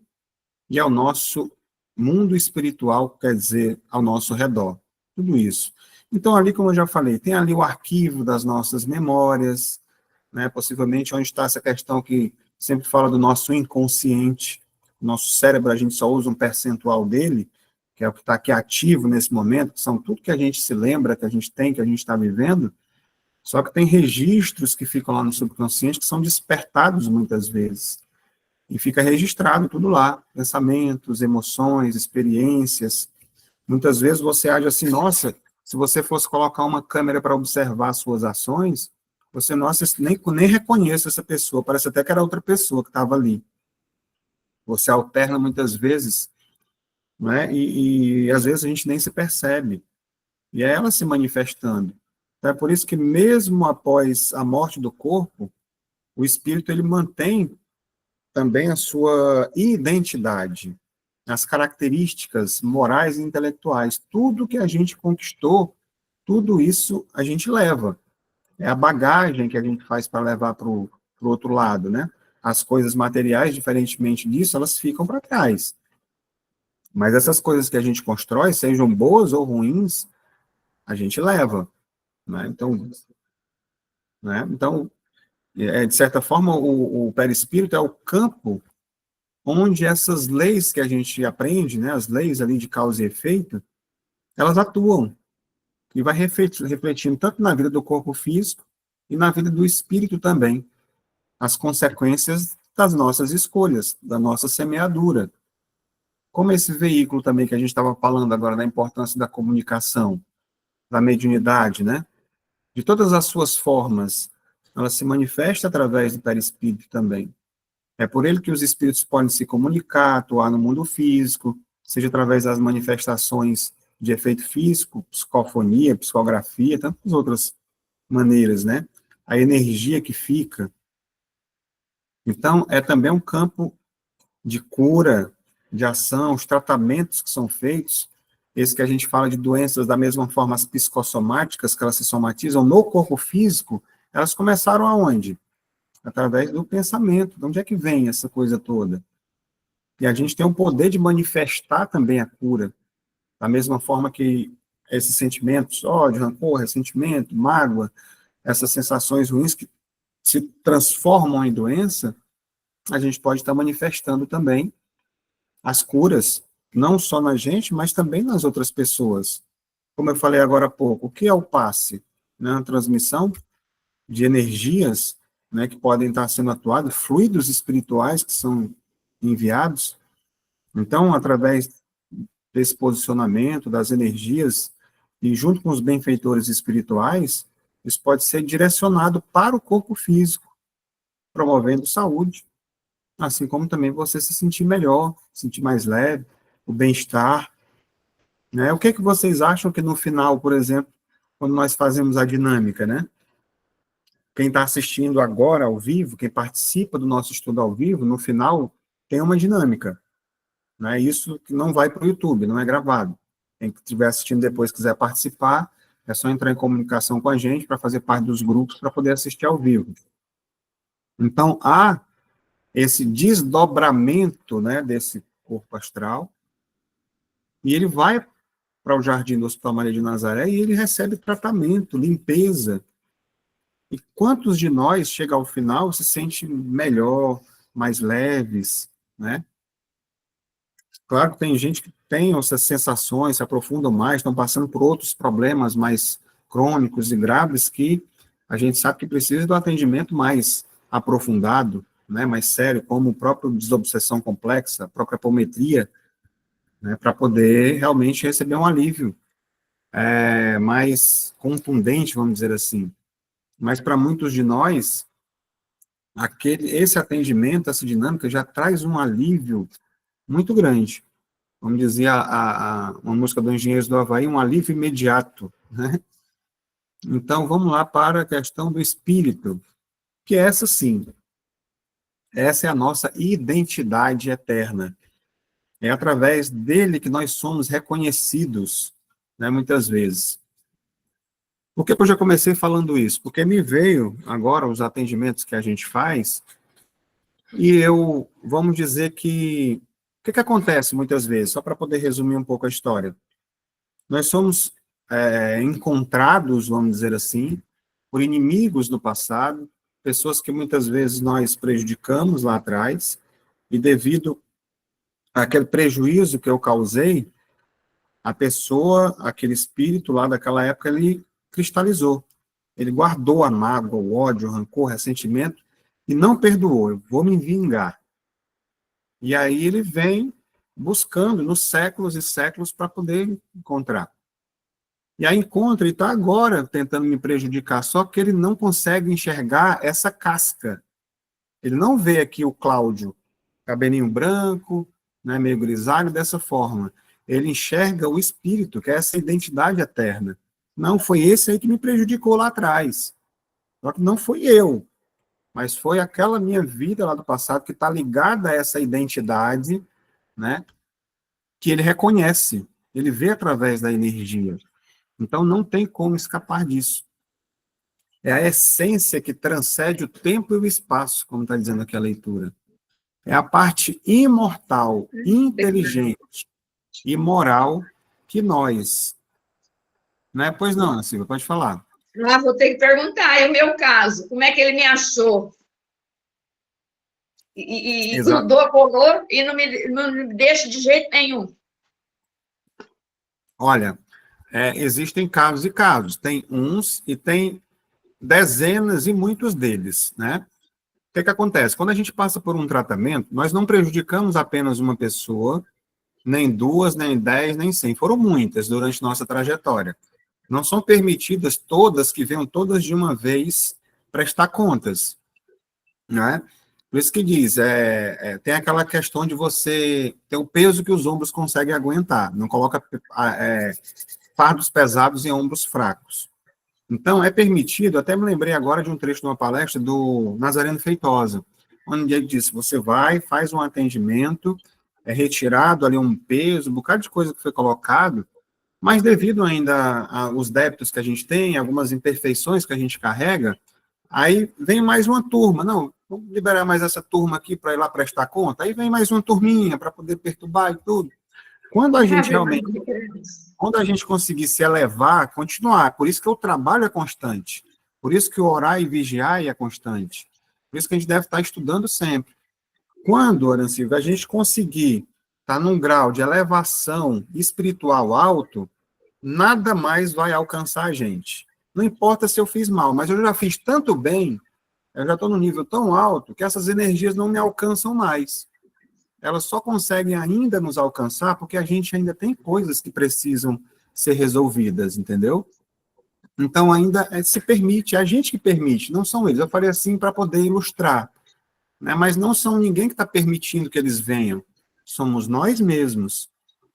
e ao nosso mundo espiritual, quer dizer, ao nosso redor. Tudo isso. Então, ali, como eu já falei, tem ali o arquivo das nossas memórias, né, possivelmente onde está essa questão que sempre fala do nosso inconsciente. Nosso cérebro, a gente só usa um percentual dele, que é o que está aqui ativo nesse momento, que são tudo que a gente se lembra, que a gente tem, que a gente está vivendo, só que tem registros que ficam lá no subconsciente que são despertados muitas vezes. E fica registrado tudo lá, pensamentos, emoções, experiências. Muitas vezes você age assim, nossa, se você fosse colocar uma câmera para observar suas ações, você, nossa, nem reconhece essa pessoa, parece até que era outra pessoa que estava ali. Você alterna muitas vezes, né, e às vezes a gente nem se percebe. E é ela se manifestando. Então, é por isso que mesmo após a morte do corpo, o espírito ele mantém também a sua identidade, as características morais e intelectuais. Tudo que a gente conquistou, tudo isso a gente leva. É a bagagem que a gente faz para levar para o outro lado, né? As coisas materiais, diferentemente disso, elas ficam para trás. Mas essas coisas que a gente constrói, sejam boas ou ruins, a gente leva, né? Então, de certa forma, o perispírito é o campo onde essas leis que a gente aprende, né, as leis ali de causa e efeito, elas atuam e vai refletindo tanto na vida do corpo físico e na vida do espírito também, as consequências das nossas escolhas, da nossa semeadura. Como esse veículo também que a gente estava falando agora da importância da comunicação, da mediunidade, né? De todas as suas formas, ela se manifesta através do perispírito também. É por ele que os espíritos podem se comunicar, atuar no mundo físico, seja através das manifestações de efeito físico, psicofonia, psicografia, tantas outras maneiras, né? A energia que fica. Então, é também um campo de cura, de ação, os tratamentos que são feitos, esse que a gente fala de doenças da mesma forma, as psicossomáticas, que elas se somatizam no corpo físico, elas começaram aonde? Através do pensamento. De onde é que vem essa coisa toda? E a gente tem o poder de manifestar também a cura, da mesma forma que esses sentimentos, ódio, rancor, ressentimento, mágoa, essas sensações ruins que se transformam em doença, a gente pode estar manifestando também as curas, não só na gente, mas também nas outras pessoas. Como eu falei agora há pouco, o que é o passe? Né? A transmissão de energias, né, que podem estar sendo atuadas, fluidos espirituais que são enviados. Então, através desse posicionamento, das energias, e junto com os benfeitores espirituais, isso pode ser direcionado para o corpo físico, promovendo saúde, assim como também você se sentir melhor, se sentir mais leve, o bem-estar. Né? O que, que vocês acham que no final, por exemplo, quando nós fazemos a dinâmica, né? Quem está assistindo agora ao vivo, quem participa do nosso estudo ao vivo, no final tem uma dinâmica. Né? Isso que não vai para o YouTube, não é gravado. Quem estiver assistindo depois quiser participar, é só entrar em comunicação com a gente para fazer parte dos grupos para poder assistir ao vivo. Então, há esse desdobramento, né, desse corpo astral, e ele vai para o jardim do Hospital Maria de Nazaré e ele recebe tratamento, limpeza. E quantos de nós, chega ao final, se sente melhor, mais leves, né? Claro que tem gente que tem essas sensações, se aprofundam mais, estão passando por outros problemas mais crônicos e graves que a gente sabe que precisa do atendimento mais aprofundado, né, mais sério, como o próprio desobsessão complexa, a própria apometria, né, para poder realmente receber um alívio mais contundente, vamos dizer assim. Mas para muitos de nós, esse atendimento, essa dinâmica já traz um alívio muito grande. Vamos dizer, uma música do Engenheiros do Havaí, um alívio imediato, né? Então, vamos lá para a questão do espírito, que essa sim, essa é a nossa identidade eterna. É através dele que nós somos reconhecidos, né, muitas vezes. Por que eu já comecei falando isso? Porque me veio agora os atendimentos que a gente faz, e eu, vamos dizer que, o que acontece muitas vezes, só para poder resumir um pouco a história. Nós somos encontrados, vamos dizer assim, por inimigos do passado, pessoas que muitas vezes nós prejudicamos lá atrás, e devido àquele prejuízo que eu causei, a pessoa, aquele espírito lá daquela época, ele cristalizou. Ele guardou a mágoa, o ódio, o rancor, o ressentimento, e não perdoou. Eu vou me vingar. E aí ele vem buscando nos séculos e séculos para poder encontrar. E aí encontra e está agora tentando me prejudicar, só que ele não consegue enxergar essa casca. Ele não vê aqui o Cláudio, cabelinho branco, né, meio grisalho, dessa forma. Ele enxerga o espírito, que é essa identidade eterna. Não, foi esse aí que me prejudicou lá atrás. Só que não fui eu, mas foi aquela minha vida lá do passado que está ligada a essa identidade, né, que ele reconhece, ele vê através da energia. Então, não tem como escapar disso. É a essência que transcende o tempo e o espaço, como está dizendo aqui a leitura. É a parte imortal, inteligente e moral que nós. Né? Pois não, Ana Silvia, pode falar. Ah, vou ter que perguntar, é o meu caso, como é que ele me achou? E grudou, colou, e não me deixa de jeito nenhum. Olha, existem casos e casos. Tem uns e tem dezenas e muitos deles, né? O que acontece? Quando a gente passa por um tratamento, nós não prejudicamos apenas uma pessoa, nem duas, nem 10, nem 100. Foram muitas durante nossa trajetória. Não são permitidas todas que venham todas de uma vez prestar contas, né? Por isso que diz, tem aquela questão de você ter o peso que os ombros conseguem aguentar, não coloca fardos pesados em ombros fracos. Então, é permitido, até me lembrei agora de um trecho de uma palestra do Nazareno Feitosa, onde ele disse, você vai, faz um atendimento, é retirado ali um peso, um bocado de coisa que foi colocado, mas devido ainda aos débitos que a gente tem, algumas imperfeições que a gente carrega, aí vem mais uma turma, não, vamos liberar mais essa turma aqui para ir lá prestar conta, aí vem mais uma turminha para poder perturbar e tudo. Quando a gente realmente, quando a gente conseguir se elevar, continuar, por isso que o trabalho é constante, por isso que o orar e vigiar é constante, por isso que a gente deve estar estudando sempre. Quando, Ana Silvia, a gente conseguir estar num grau de elevação espiritual alto, nada mais vai alcançar a gente. Não importa se eu fiz mal, mas eu já fiz tanto bem, eu já estou num nível tão alto, que essas energias não me alcançam mais. Elas só conseguem ainda nos alcançar porque a gente ainda tem coisas que precisam ser resolvidas, entendeu? Então, ainda se permite, é a gente que permite, não são eles. Eu falei assim para poder ilustrar, né? Mas não são ninguém que está permitindo que eles venham, somos nós mesmos,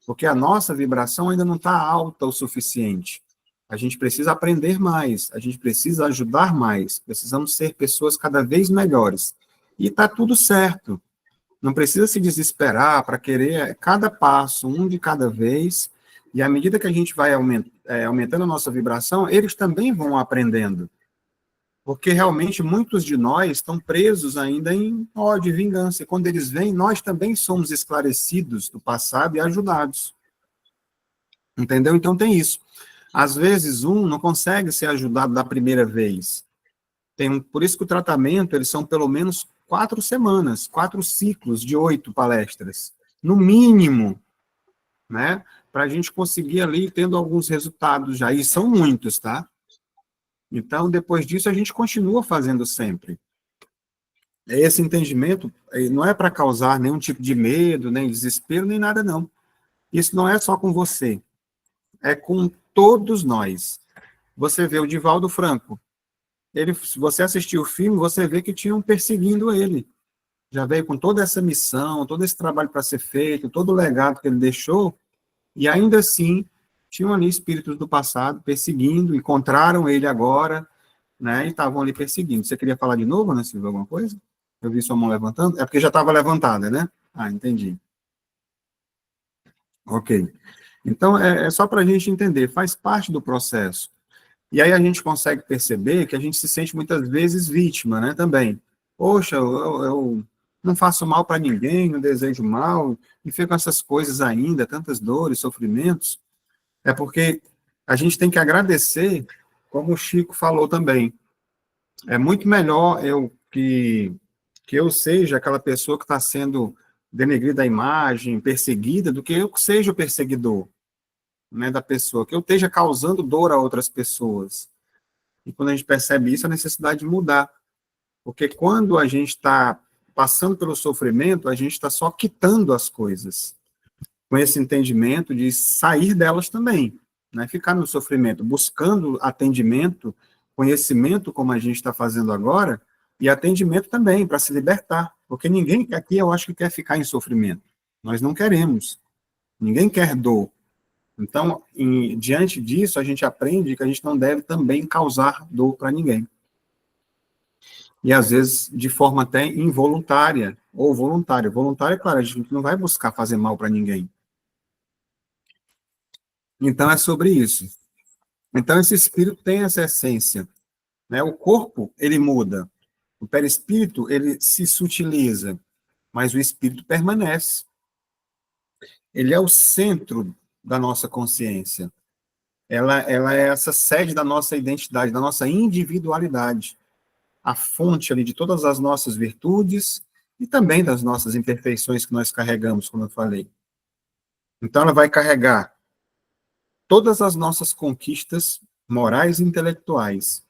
porque a nossa vibração ainda não está alta o suficiente. A gente precisa aprender mais, a gente precisa ajudar mais, precisamos ser pessoas cada vez melhores. E está tudo certo. Não precisa se desesperar para querer cada passo, um de cada vez, e à medida que a gente vai aumentando a nossa vibração, eles também vão aprendendo. Porque realmente muitos de nós estão presos ainda em ódio e vingança. E quando eles vêm, nós também somos esclarecidos do passado e ajudados. Entendeu? Então tem isso. Às vezes um não consegue ser ajudado da primeira vez. Por isso que o tratamento, eles são pelo menos 4 semanas, 4 ciclos de 8 palestras, no mínimo, né? Para a gente conseguir ali tendo alguns resultados já. E são muitos, tá? Então, depois disso, a gente continua fazendo sempre. Esse entendimento não é para causar nenhum tipo de medo, nem desespero, nem nada, não. Isso não é só com você, é com todos nós. Você vê o Divaldo Franco. Se você assistiu o filme, você vê que tinham perseguindo ele. Já veio com toda essa missão, todo esse trabalho para ser feito, todo o legado que ele deixou, e ainda assim, tinham ali espíritos do passado perseguindo, encontraram ele agora, né, e estavam ali perseguindo. Você queria falar de novo, Ana Silvia, alguma coisa? Eu vi sua mão levantando. É porque já estava levantada, né? Ah, entendi. Ok. Então, é só para a gente entender, faz parte do processo. E aí a gente consegue perceber que a gente se sente muitas vezes vítima, né, também. Poxa, eu não faço mal para ninguém, não desejo mal, e fico com essas coisas ainda, tantas dores, sofrimentos. É porque a gente tem que agradecer, como o Chico falou também. É muito melhor que eu seja aquela pessoa que está sendo denegrida a imagem, perseguida, do que eu seja o perseguidor, né, da pessoa, que eu esteja causando dor a outras pessoas. E quando a gente percebe isso, a necessidade de mudar. Porque quando a gente está passando pelo sofrimento, a gente está só quitando as coisas, com esse entendimento de sair delas também, né? Ficar no sofrimento, buscando atendimento, conhecimento, como a gente está fazendo agora, e atendimento também, para se libertar. Porque ninguém aqui, eu acho que quer ficar em sofrimento. Nós não queremos. Ninguém quer dor. Então, diante disso, a gente aprende que a gente não deve também causar dor para ninguém. E, às vezes, de forma até involuntária, ou voluntária. Voluntária, claro, a gente não vai buscar fazer mal para ninguém. Então, é sobre isso. Então, esse espírito tem essa essência, né? O corpo, ele muda. O perispírito, ele se sutiliza, mas o espírito permanece. Ele é o centro da nossa consciência. Ela é essa sede da nossa identidade, da nossa individualidade. A fonte ali de todas as nossas virtudes e também das nossas imperfeições que nós carregamos, como eu falei. Então, ela vai carregar todas as nossas conquistas morais e intelectuais,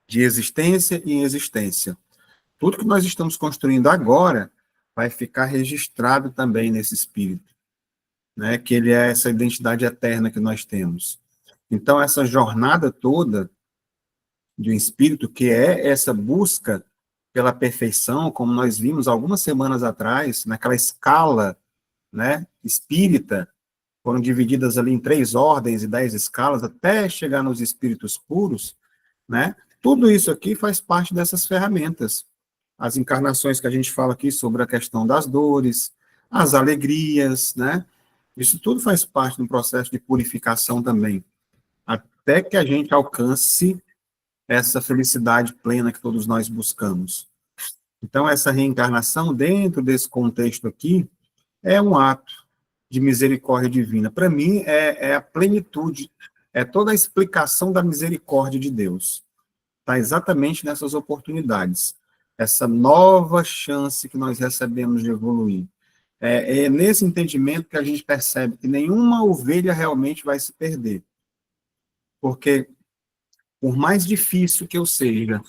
de existência em existência. Tudo que nós estamos construindo agora vai ficar registrado também nesse espírito, né? Que ele é essa identidade eterna que nós temos. Então, essa jornada toda de um espírito, que é essa busca pela perfeição, como nós vimos algumas semanas atrás, naquela escala, né, espírita, foram divididas ali em 3 ordens e 10 escalas, até chegar nos espíritos puros, né? Tudo isso aqui faz parte dessas ferramentas. As encarnações que a gente fala aqui sobre a questão das dores, as alegrias, né? Isso tudo faz parte do processo de purificação também, até que a gente alcance essa felicidade plena que todos nós buscamos. Então, essa reencarnação, dentro desse contexto aqui, é um ato de misericórdia divina. Para mim, é a plenitude, é toda a explicação da misericórdia de Deus. Está exatamente nessas oportunidades. Essa nova chance que nós recebemos de evoluir. É nesse entendimento que a gente percebe que nenhuma ovelha realmente vai se perder. Porque, por mais difícil que eu seja,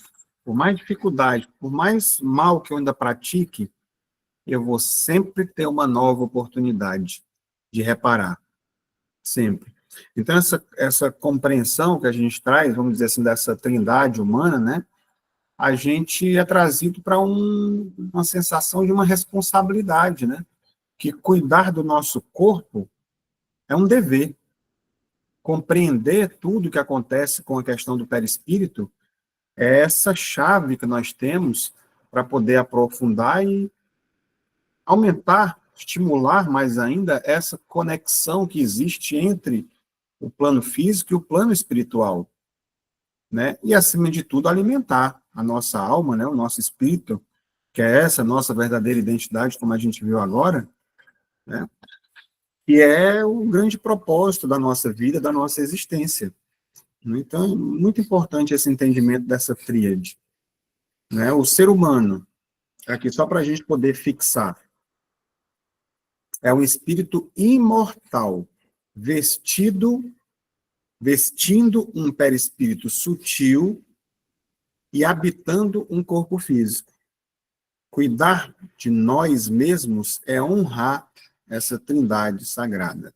por mais dificuldade, por mais mal que eu ainda pratique, eu vou sempre ter uma nova oportunidade de reparar. Sempre. Então, essa compreensão que a gente traz, vamos dizer assim, dessa trindade humana, né? A gente é trazido para uma sensação de uma responsabilidade, né? Que cuidar do nosso corpo é um dever. Compreender tudo que acontece com a questão do perispírito é essa chave que nós temos para poder aprofundar e aumentar, estimular mais ainda essa conexão que existe entre o plano físico e o plano espiritual. né? E, acima de tudo, alimentar a nossa alma, né? O nosso espírito, que é essa nossa verdadeira identidade, como a gente viu agora, né? E é o grande propósito da nossa vida, da nossa existência. Então, é muito importante esse entendimento dessa tríade, né? O ser humano, aqui só para a gente poder fixar, é um espírito imortal, vestindo um perispírito sutil e habitando um corpo físico. Cuidar de nós mesmos é honrar essa trindade sagrada.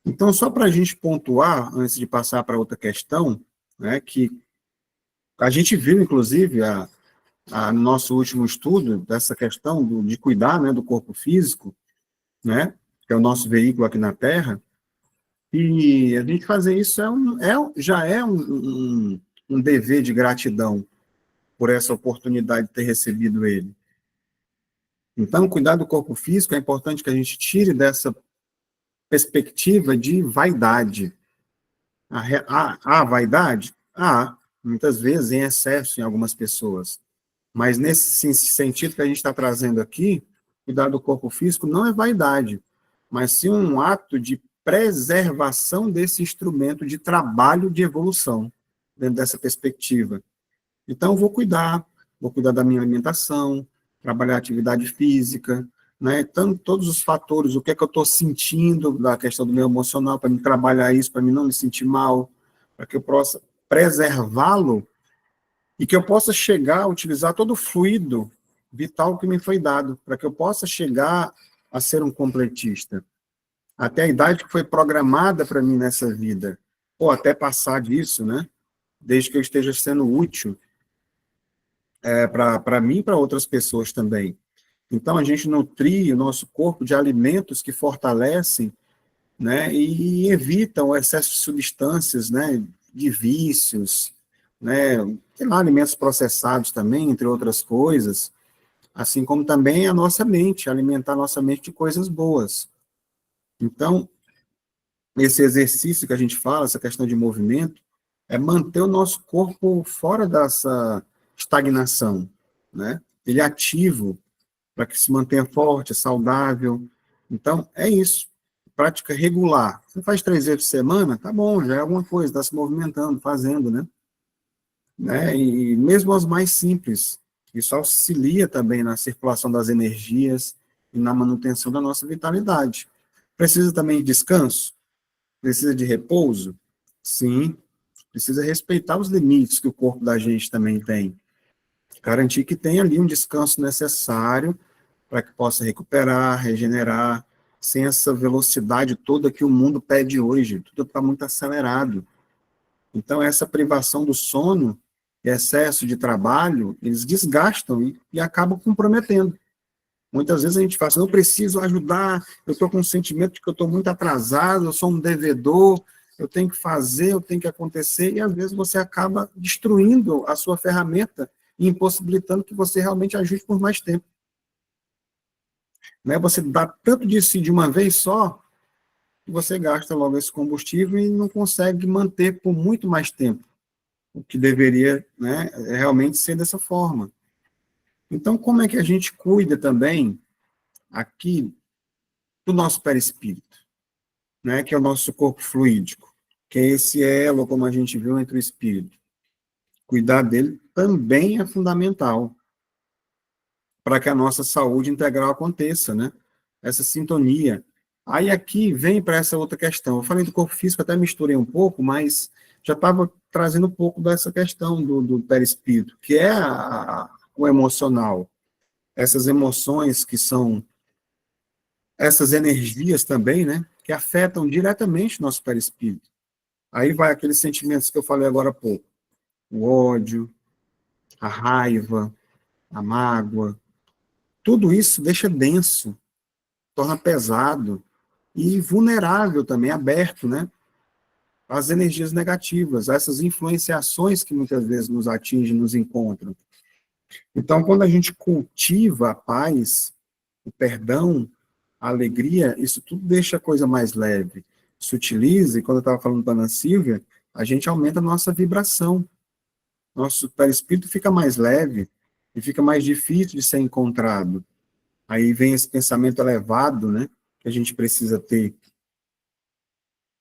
Então, só para a gente pontuar, antes de passar para outra questão, né, que a gente viu, inclusive, no nosso último estudo, dessa questão de cuidar, né, do corpo físico, né, que é o nosso veículo aqui na Terra, e a gente fazer isso já é um dever de gratidão por essa oportunidade de ter recebido ele. Então, cuidar do corpo físico é importante que a gente tire dessa perspectiva de vaidade. Há vaidade? Há, muitas vezes em excesso em algumas pessoas. Mas nesse sentido que a gente está trazendo aqui, cuidar do corpo físico não é vaidade, mas sim um ato de preservação desse instrumento de trabalho de evolução, dentro dessa perspectiva. Então, vou cuidar da minha alimentação, trabalhar atividade física, né? Então, todos os fatores, o que é que eu estou sentindo, da questão do meu emocional, para me trabalhar isso, para mim não me sentir mal, para que eu possa preservá-lo e que eu possa chegar a utilizar todo o fluido vital que me foi dado, para que eu possa chegar a ser um completista. Até a idade que foi programada para mim nessa vida, ou até passar disso, né? Desde que eu esteja sendo útil para mim e para outras pessoas também. Então, a gente nutrir o nosso corpo de alimentos que fortalecem, né, e evitam o excesso de substâncias, né, de vícios, né, sei lá, alimentos processados também, entre outras coisas, assim como também a nossa mente, alimentar a nossa mente de coisas boas. Então, esse exercício que a gente fala, essa questão de movimento, é manter o nosso corpo fora dessa estagnação, né? Ele é ativo, para que se mantenha forte, saudável. Então, é isso. Prática regular. Você faz 3 vezes por semana, tá bom, já é alguma coisa, está se movimentando, fazendo, né? E mesmo as mais simples, isso auxilia também na circulação das energias e na manutenção da nossa vitalidade. Precisa também de descanso? Precisa de repouso? Sim. Precisa respeitar os limites que o corpo da gente também tem. Garantir que tem ali um descanso necessário para que possa recuperar, regenerar, sem essa velocidade toda que o mundo pede hoje. Tudo está muito acelerado. Então, essa privação do sono e excesso de trabalho, eles desgastam e acabam comprometendo. Muitas vezes a gente fala assim, eu preciso ajudar, eu estou com um sentimento de que eu estou muito atrasado, eu sou um devedor, eu tenho que fazer, eu tenho que acontecer, e às vezes você acaba destruindo a sua ferramenta e impossibilitando que você realmente ajude por mais tempo. Né? Você dá tanto de si de uma vez só, que você gasta logo esse combustível e não consegue manter por muito mais tempo, o que deveria, né, realmente ser dessa forma. Então, como é que a gente cuida também aqui do nosso perispírito, né, que é o nosso corpo fluídico, que é esse elo, como a gente viu, entre o espírito. Cuidar dele também é fundamental para que a nossa saúde integral aconteça, né? Essa sintonia. Aí aqui vem para essa outra questão. Eu falei do corpo físico, até misturei um pouco, mas já estava trazendo um pouco dessa questão do perispírito, que é o emocional. Essas emoções que são essas energias também, né, que afetam diretamente o nosso perispírito. Aí vai aqueles sentimentos que eu falei agora há pouco. O ódio, a raiva, a mágoa. Tudo isso deixa denso, torna pesado e vulnerável também, aberto, né, às energias negativas, a essas influenciações que muitas vezes nos atingem, nos encontram. Então, quando a gente cultiva a paz, o perdão, a alegria, isso tudo deixa a coisa mais leve. Se utiliza, e quando eu estava falando para a Ana Silvia, a gente aumenta a nossa vibração. Nosso perispírito fica mais leve e fica mais difícil de ser encontrado. Aí vem esse pensamento elevado, né, que a gente precisa ter,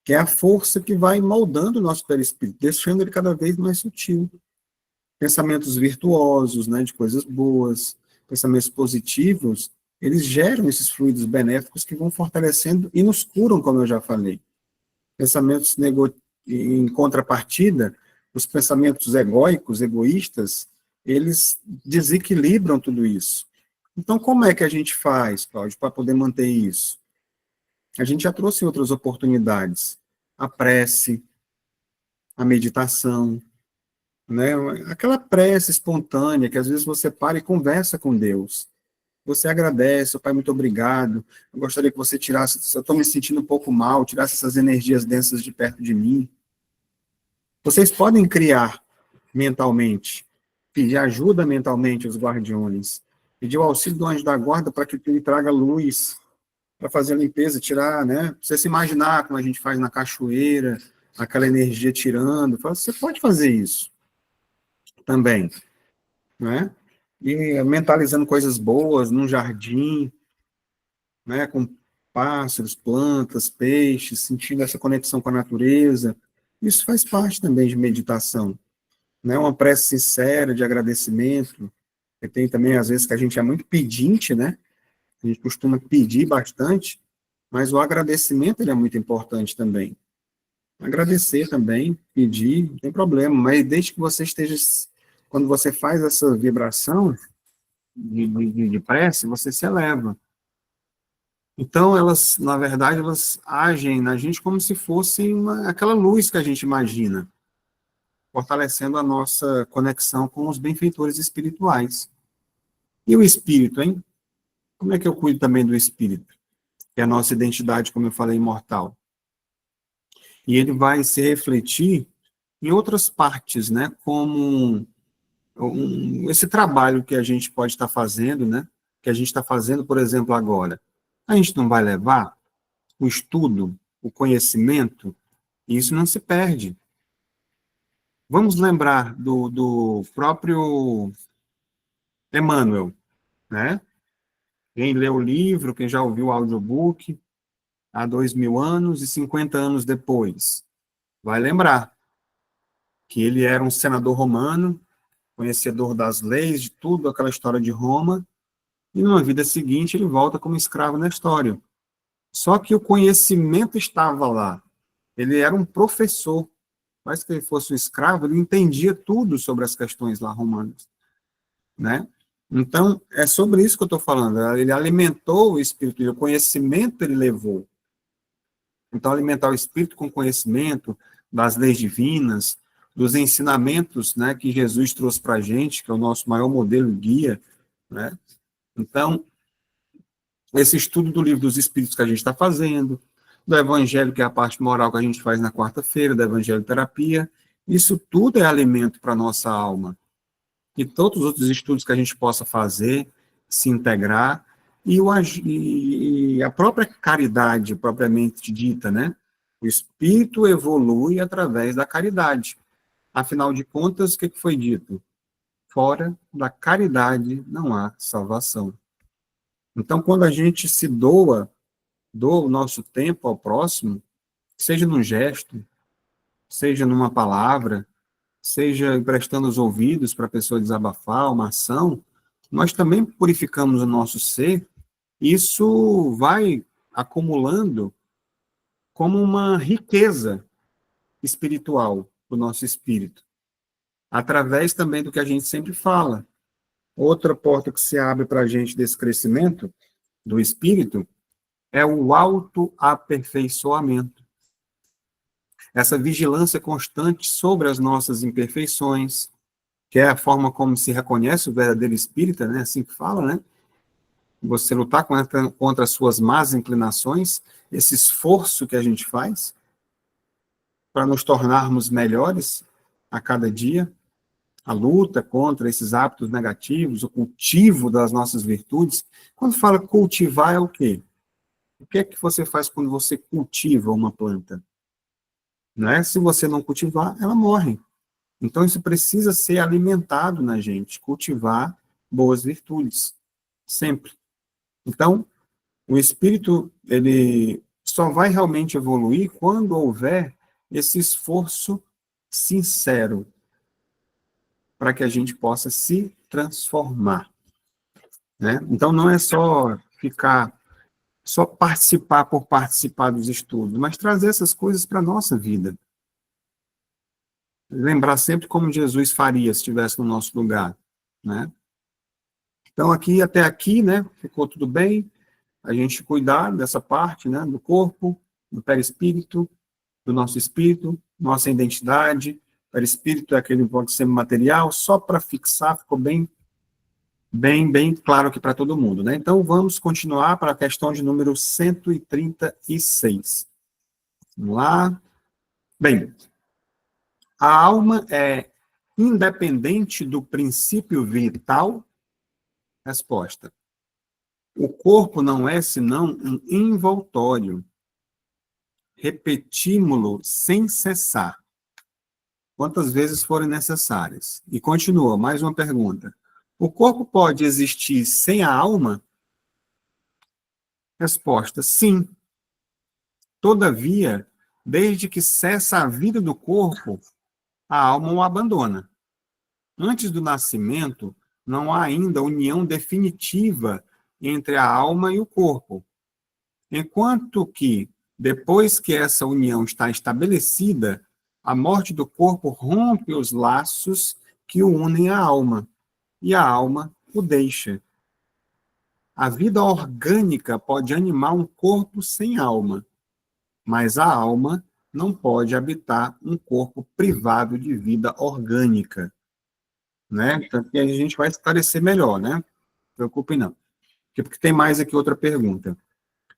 que é a força que vai moldando o nosso perispírito, deixando ele cada vez mais sutil. Pensamentos virtuosos, né, de coisas boas, pensamentos positivos, eles geram esses fluidos benéficos que vão fortalecendo e nos curam, como eu já falei. Pensamentos em contrapartida, os pensamentos egóicos, egoístas, eles desequilibram tudo isso. Então, como é que a gente faz, Cláudio, para poder manter isso? A gente já trouxe outras oportunidades. A prece, a meditação, né? Aquela prece espontânea que às vezes você para e conversa com Deus. Você agradece, Pai, muito obrigado. Eu gostaria que você tirasse, eu estou me sentindo um pouco mal, tirasse essas energias densas de perto de mim. Vocês podem criar mentalmente, pedir ajuda mentalmente aos guardiões, pedir o auxílio do anjo da guarda para que ele traga luz, para fazer a limpeza, tirar, né? Você se imaginar como a gente faz na cachoeira, aquela energia tirando, você pode fazer isso também, né? E mentalizando coisas boas num jardim, né, com pássaros, plantas, peixes, sentindo essa conexão com a natureza. Isso faz parte também de meditação, né? Uma prece sincera de agradecimento, que tem também às vezes que a gente é muito pedinte, né? A gente costuma pedir bastante, mas o agradecimento ele é muito importante também. Agradecer também, pedir, não tem problema, mas desde que você esteja, quando você faz essa vibração de prece, você se eleva. Então, elas, na verdade, elas agem na gente como se fosse aquela luz que a gente imagina, fortalecendo a nossa conexão com os benfeitores espirituais. E o espírito, hein? Como é que eu cuido também do espírito? Que é a nossa identidade, como eu falei, imortal. E ele vai se refletir em outras partes, né? Como esse trabalho que a gente pode estar fazendo, né? Que a gente está fazendo, por exemplo, agora. A gente não vai levar o estudo, o conhecimento, e isso não se perde. Vamos lembrar do próprio Emmanuel, né? Quem leu o livro, quem já ouviu o audiobook, há 2000 anos e 50 anos depois, vai lembrar que ele era um senador romano, conhecedor das leis, de tudo, aquela história de Roma, e numa vida seguinte ele volta como escravo na história. Só que o conhecimento estava lá. Ele era um professor. Mas que ele fosse um escravo, ele entendia tudo sobre as questões lá romanas, né? Então, é sobre isso que eu estou falando. Ele alimentou o espírito, e o conhecimento ele levou. Então, alimentar o espírito com conhecimento das leis divinas, dos ensinamentos, né, que Jesus trouxe para a gente, que é o nosso maior modelo guia, né? Então, esse estudo do livro dos Espíritos que a gente está fazendo, do Evangelho, que é a parte moral que a gente faz na quarta-feira, da Evangelho Terapia, isso tudo é alimento para a nossa alma. E todos os outros estudos que a gente possa fazer, se integrar, e a própria caridade, propriamente dita, né? O espírito evolui através da caridade. Afinal de contas, o que foi dito? Fora da caridade não há salvação. Então, quando a gente se doa o nosso tempo ao próximo, seja num gesto, seja numa palavra, seja emprestando os ouvidos para a pessoa desabafar, uma ação, nós também purificamos o nosso ser, e isso vai acumulando como uma riqueza espiritual para o nosso espírito, através também do que a gente sempre fala. Outra porta que se abre para a gente desse crescimento do espírito é o autoaperfeiçoamento. Essa vigilância constante sobre as nossas imperfeições, que é a forma como se reconhece o verdadeiro espírita, né? Assim que fala, né? Você lutar contra as suas más inclinações, esse esforço que a gente faz para nos tornarmos melhores a cada dia, a luta contra esses hábitos negativos, o cultivo das nossas virtudes. Quando fala cultivar, é o quê? O que é que você faz quando você cultiva uma planta? né? Se você não cultivar, ela morre. Então, isso precisa ser alimentado na gente, cultivar boas virtudes, sempre. Então, o espírito, ele só vai realmente evoluir quando houver esse esforço sincero para que a gente possa se transformar, né? Então, não é só só participar por participar dos estudos, mas trazer essas coisas para a nossa vida. Lembrar sempre como Jesus faria se estivesse no nosso lugar, né? Então, até aqui, né, ficou tudo bem, a gente cuidar dessa parte, né, do corpo, do perispírito, do nosso espírito, nossa identidade. Perispírito é aquele que pode ser material, só para fixar, ficou bem claro aqui para todo mundo, né? Então, vamos continuar para a questão de número 136. Vamos lá. Bem, a alma é independente do princípio vital? Resposta. O corpo não é senão um envoltório. Repetímo-lo sem cessar, quantas vezes forem necessárias. E continua, mais uma pergunta. O corpo pode existir sem a alma? Resposta, sim. Todavia, desde que cessa a vida do corpo, a alma o abandona. Antes do nascimento, não há ainda união definitiva entre a alma e o corpo. Enquanto que, depois que essa união está estabelecida, a morte do corpo rompe os laços que o unem à alma, e a alma o deixa. A vida orgânica pode animar um corpo sem alma, mas a alma não pode habitar um corpo privado de vida orgânica, né? Então, aqui a gente vai esclarecer melhor, né? Não se preocupe não. Porque tem mais aqui outra pergunta.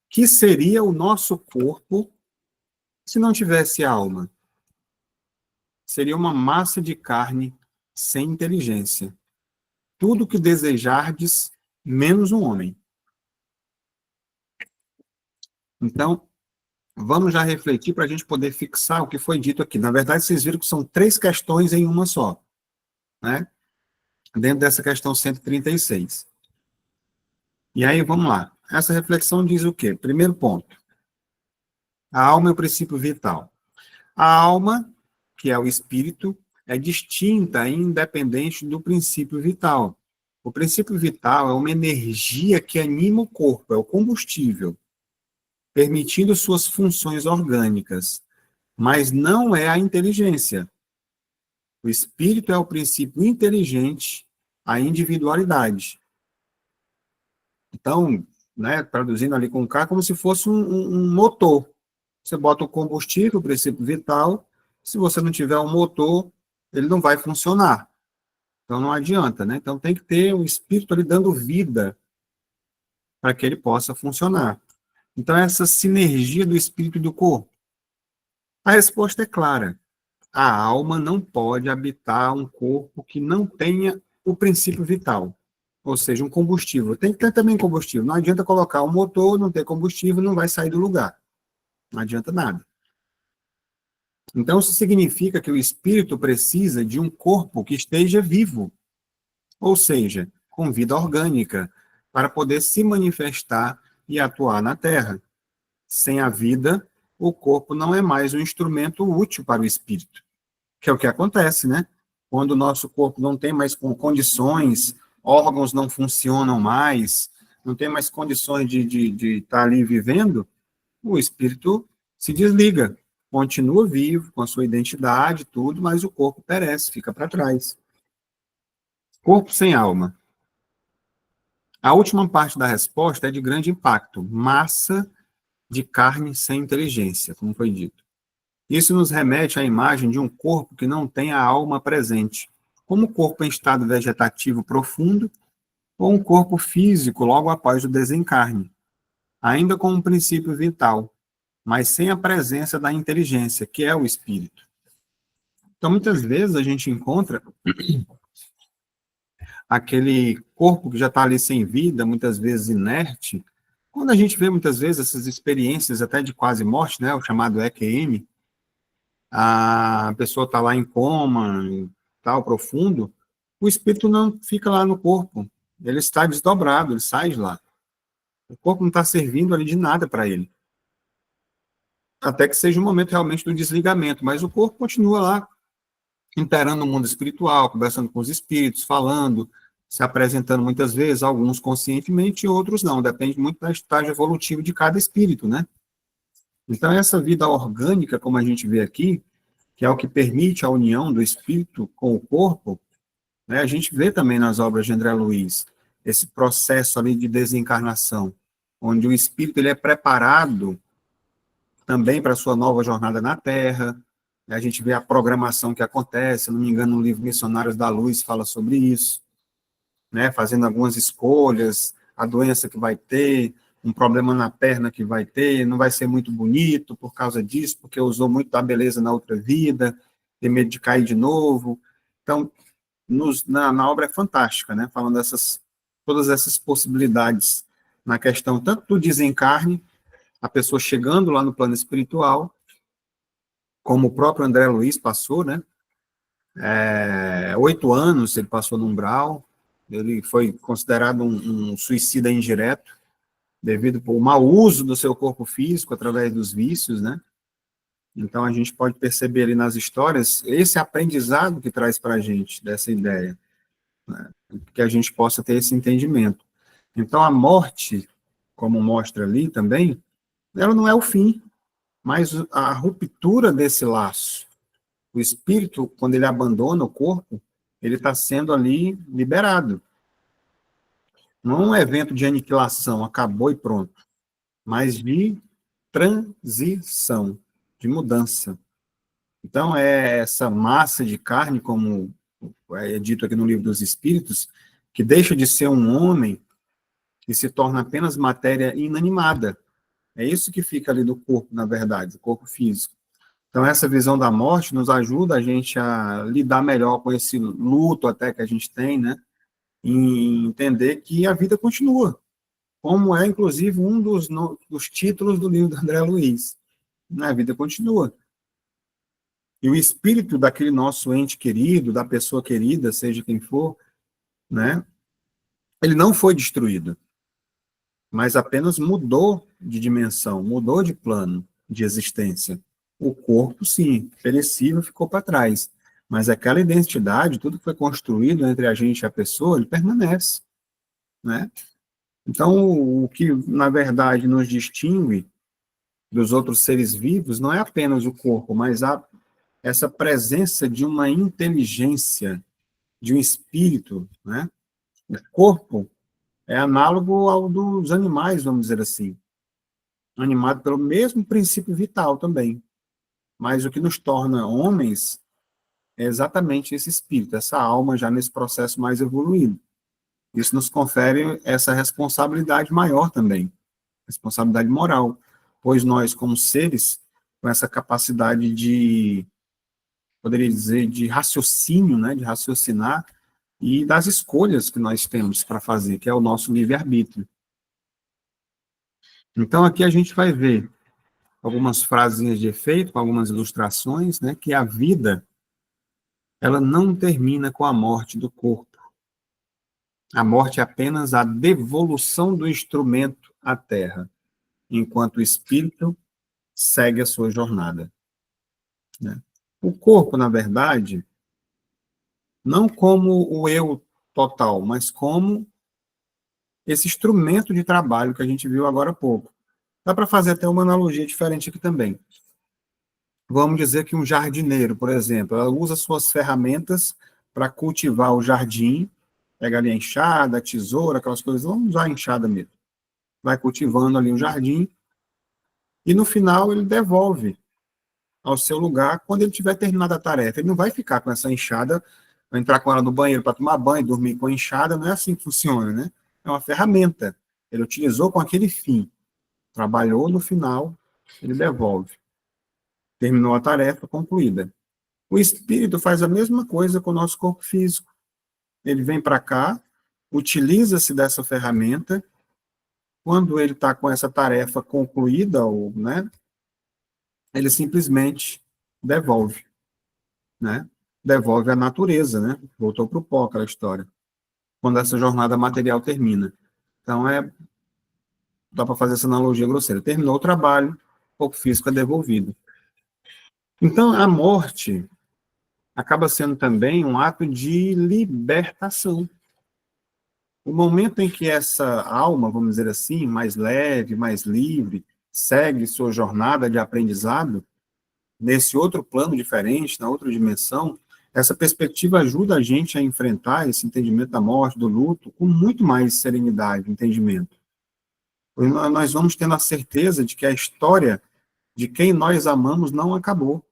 Que seria o nosso corpo se não tivesse alma? Seria uma massa de carne sem inteligência. Tudo que desejardes, menos um homem. Então, vamos já refletir para a gente poder fixar o que foi dito aqui. Na verdade, vocês viram que são 3 questões em uma só, né? Dentro dessa questão 136. E aí, vamos lá. Essa reflexão diz o quê? Primeiro ponto. A alma é o princípio vital. A alma, que é o espírito, é distinta e independente do princípio vital. O princípio vital é uma energia que anima o corpo, é o combustível, permitindo suas funções orgânicas, mas não é a inteligência. O espírito é o princípio inteligente, a individualidade. Então, né, traduzindo ali com o K, como se fosse um motor. Você bota o combustível, o princípio vital, se você não tiver um motor, ele não vai funcionar. Então, não adianta, né? Então, tem que ter o espírito ali dando vida para que ele possa funcionar. Então, essa sinergia do espírito e do corpo. A resposta é clara. A alma não pode habitar um corpo que não tenha o princípio vital, ou seja, um combustível. Tem que ter também combustível. Não adianta colocar um motor, não ter combustível, não vai sair do lugar. Não adianta nada. Então, isso significa que o espírito precisa de um corpo que esteja vivo, ou seja, com vida orgânica, para poder se manifestar e atuar na Terra. Sem a vida, o corpo não é mais um instrumento útil para o espírito, que é o que acontece, né? Quando o nosso corpo não tem mais condições, órgãos não funcionam mais, não tem mais condições de estar ali vivendo, o espírito se desliga, continua vivo, com a sua identidade, tudo, mas o corpo perece, fica para trás. Corpo sem alma. A última parte da resposta é de grande impacto. Massa de carne sem inteligência, como foi dito. Isso nos remete à imagem de um corpo que não tem a alma presente, como o corpo em estado vegetativo profundo ou um corpo físico logo após o desencarne, ainda com um princípio vital, mas sem a presença da inteligência, que é o espírito. Então, muitas vezes a gente encontra aquele corpo que já está ali sem vida, muitas vezes inerte. Quando a gente vê muitas vezes essas experiências até de quase morte, né, o chamado EQM, a pessoa está lá em coma, e tal, profundo, o espírito não fica lá no corpo, ele está desdobrado, ele sai de lá. O corpo não está servindo ali de nada para ele. Até que seja o momento realmente do desligamento, mas o corpo continua lá, inteirando no mundo espiritual, conversando com os espíritos, falando, se apresentando muitas vezes, alguns conscientemente e outros não, depende muito da estágio evolutivo de cada espírito, né? Então, essa vida orgânica, como a gente vê aqui, que é o que permite a união do espírito com o corpo, né, a gente vê também nas obras de André Luiz, esse processo ali de desencarnação, onde o espírito ele é preparado também para a sua nova jornada na Terra. A gente vê a programação que acontece, se não me engano, no livro Missionários da Luz fala sobre isso, né, fazendo algumas escolhas, a doença que vai ter, um problema na perna que vai ter, não vai ser muito bonito por causa disso, porque usou muito da beleza na outra vida, tem medo de cair de novo. Então, na obra é fantástica, né, falando todas essas possibilidades na questão tanto do desencarne, a pessoa chegando lá no plano espiritual, como o próprio André Luiz passou, né, 8 anos ele passou no umbral, ele foi considerado um suicida indireto, devido ao mau uso do seu corpo físico através dos vícios, né? Então, a gente pode perceber ali nas histórias esse aprendizado que traz para a gente dessa ideia, né? Que a gente possa ter esse entendimento. Então, a morte, como mostra ali também, ela não é o fim, mas a ruptura desse laço. O espírito, quando ele abandona o corpo, ele está sendo ali liberado. Não é um evento de aniquilação, acabou e pronto, mas de transição, de mudança. Então, é essa massa de carne, como é dito aqui no Livro dos Espíritos, que deixa de ser um homem e se torna apenas matéria inanimada. É isso que fica ali do corpo, na verdade, o corpo físico. Então, essa visão da morte nos ajuda a gente a lidar melhor com esse luto até que a gente tem, né? E entender que a vida continua, como é, inclusive, um dos títulos do livro do André Luiz. A vida continua. E o espírito daquele nosso ente querido, da pessoa querida, seja quem for, né, ele não foi destruído, mas apenas mudou de dimensão, mudou de plano de existência. O corpo, sim, perecível, ficou para trás. Mas aquela identidade, tudo que foi construído entre a gente e a pessoa, ele permanece, né? Então, o que, na verdade, nos distingue dos outros seres vivos não é apenas o corpo, mas essa presença de uma inteligência, de um espírito, né? O corpo é análogo ao dos animais, vamos dizer assim, animado pelo mesmo princípio vital também. Mas o que nos torna homens é exatamente esse espírito, essa alma já nesse processo mais evoluído. Isso nos confere essa responsabilidade maior também, responsabilidade moral, pois nós, como seres, com essa capacidade de, poderia dizer, de raciocínio, né, de raciocinar, e das escolhas que nós temos para fazer, que é o nosso livre-arbítrio. Então, aqui a gente vai ver algumas frases de efeito, com algumas ilustrações, né, que a vida, ela não termina com a morte do corpo. A morte é apenas a devolução do instrumento à terra, enquanto o espírito segue a sua jornada, né? O corpo, na verdade, não como o eu total, mas como esse instrumento de trabalho que a gente viu agora há pouco. Dá para fazer até uma analogia diferente aqui também. Vamos dizer que um jardineiro, por exemplo, ela usa suas ferramentas para cultivar o jardim, pega ali a enxada, a tesoura, aquelas coisas, vamos usar a enxada mesmo. Vai cultivando ali o jardim, e no final ele devolve ao seu lugar quando ele tiver terminado a tarefa. Ele não vai ficar com essa enxada, vai entrar com ela no banheiro para tomar banho, dormir com a enxada, não é assim que funciona, né? É uma ferramenta. Ele utilizou com aquele fim. Trabalhou, no final, ele devolve. Terminou a tarefa, concluída. O espírito faz a mesma coisa com o nosso corpo físico. Ele vem para cá, utiliza-se dessa ferramenta, quando ele está com essa tarefa concluída, ou, né, ele simplesmente devolve, né? Devolve a natureza, né? Voltou para o pó aquela história, quando essa jornada material termina. Então, dá para fazer essa analogia grosseira. Terminou o trabalho, o corpo físico é devolvido. Então, a morte acaba sendo também um ato de libertação. O momento em que essa alma, vamos dizer assim, mais leve, mais livre, segue sua jornada de aprendizado, nesse outro plano diferente, na outra dimensão, essa perspectiva ajuda a gente a enfrentar esse entendimento da morte, do luto, com muito mais serenidade, entendimento. Nós vamos tendo a certeza de que a história de quem nós amamos não acabou,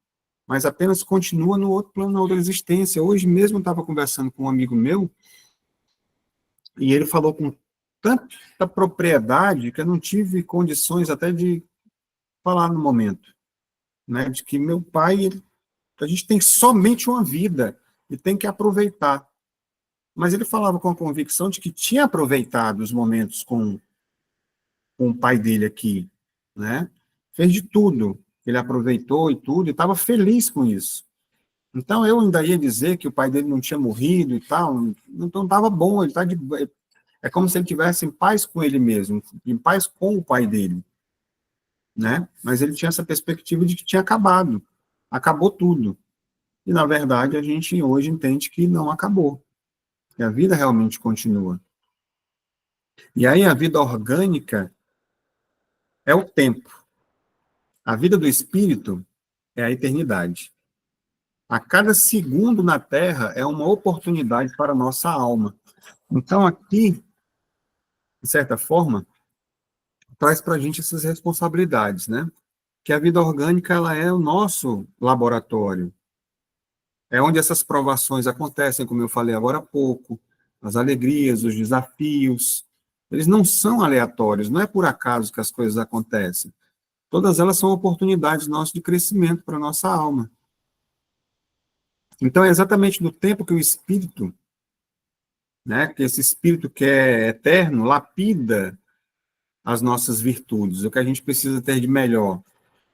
mas apenas continua no outro plano, na outra existência. Hoje mesmo eu estava conversando com um amigo meu, e ele falou com tanta propriedade que eu não tive condições até de falar no momento, né, de que meu pai, a gente tem somente uma vida e tem que aproveitar. Mas ele falava com a convicção de que tinha aproveitado os momentos com o pai dele aqui, né? Fez de tudo, ele aproveitou e tudo, e estava feliz com isso. Então, eu ainda ia dizer que o pai dele não tinha morrido e tal, então estava bom, ele está de... É como se ele tivesse em paz com ele mesmo, em paz com o pai dele, né? Mas ele tinha essa perspectiva de que tinha acabado, acabou tudo. E, na verdade, a gente hoje entende que não acabou, que a vida realmente continua. E aí a vida orgânica é o tempo. A vida do espírito é a eternidade. A cada segundo na Terra é uma oportunidade para a nossa alma. Então, aqui, de certa forma, traz para a gente essas responsabilidades, né? Que a vida orgânica ela é o nosso laboratório. É onde essas provações acontecem, como eu falei agora há pouco, as alegrias, os desafios. Eles não são aleatórios, não é por acaso que as coisas acontecem. Todas elas são oportunidades nossas de crescimento para a nossa alma. Então, é exatamente no tempo que o espírito, né, que esse espírito que é eterno, lapida as nossas virtudes, o que a gente precisa ter de melhor.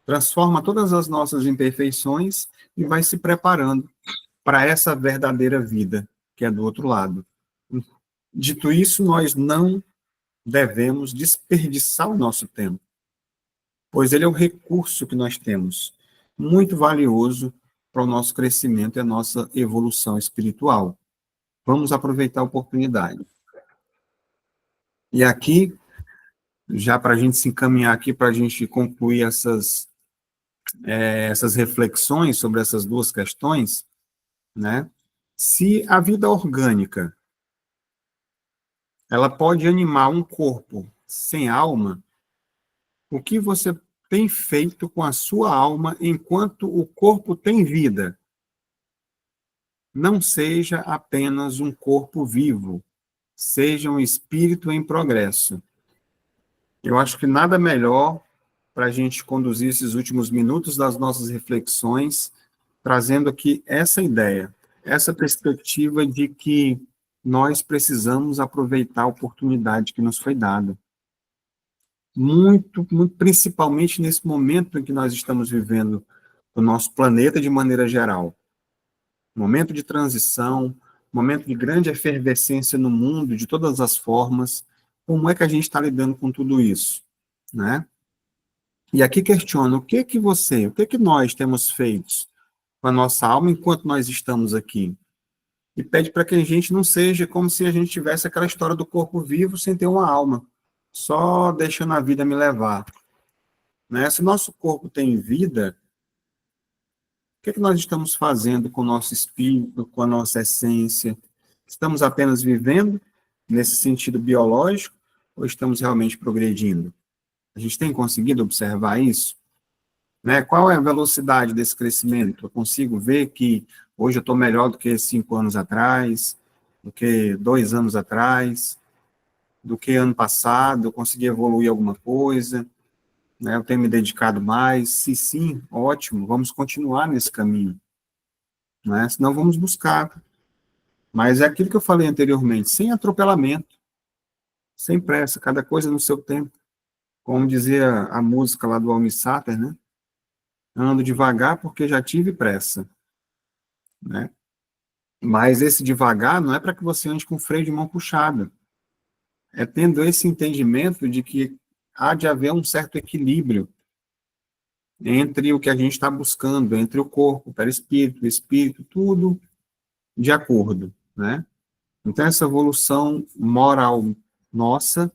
Transforma todas as nossas imperfeições e vai se preparando para essa verdadeira vida, que é do outro lado. Dito isso, nós não devemos desperdiçar o nosso tempo, pois ele é o recurso que nós temos, muito valioso para o nosso crescimento e a nossa evolução espiritual. Vamos aproveitar a oportunidade. E aqui, já para a gente se encaminhar aqui, para a gente concluir essas reflexões sobre essas duas questões, né? Se a vida orgânica ela pode animar um corpo sem alma, o que você tem feito com a sua alma enquanto o corpo tem vida? Não seja apenas um corpo vivo, seja um espírito em progresso. Eu acho que nada melhor para a gente conduzir esses últimos minutos das nossas reflexões, trazendo aqui essa ideia, essa perspectiva de que nós precisamos aproveitar a oportunidade que nos foi dada. Muito, muito, principalmente nesse momento em que nós estamos vivendo o nosso planeta de maneira geral. Momento de transição, momento de grande efervescência no mundo, de todas as formas. Como é que a gente está lidando com tudo isso, né? E aqui questiono, o que que nós temos feito com a nossa alma enquanto nós estamos aqui? E pede para que a gente não seja como se a gente tivesse aquela história do corpo vivo sem ter uma alma, só deixando a vida me levar. Né? Se o nosso corpo tem vida, o que nós estamos fazendo com o nosso espírito, com a nossa essência? Estamos apenas vivendo nesse sentido biológico ou estamos realmente progredindo? A gente tem conseguido observar isso? Né? Qual é a velocidade desse crescimento? Eu consigo ver que hoje eu estou melhor do que 5 anos atrás, do que 2 anos atrás, do que ano passado, eu consegui evoluir alguma coisa, né? Eu tenho me dedicado mais. Se sim, ótimo, vamos continuar nesse caminho. Né? Senão vamos buscar. Mas é aquilo que eu falei anteriormente, sem atropelamento, sem pressa, cada coisa no seu tempo. Como dizia a música lá do Almir Sater, né? Ando devagar porque já tive pressa, né? Mas esse devagar não é para que você ande com freio de mão puxado. É tendo esse entendimento de que há de haver um certo equilíbrio entre o que a gente está buscando, entre o corpo, o espírito, tudo de acordo, né? Então, essa evolução moral nossa,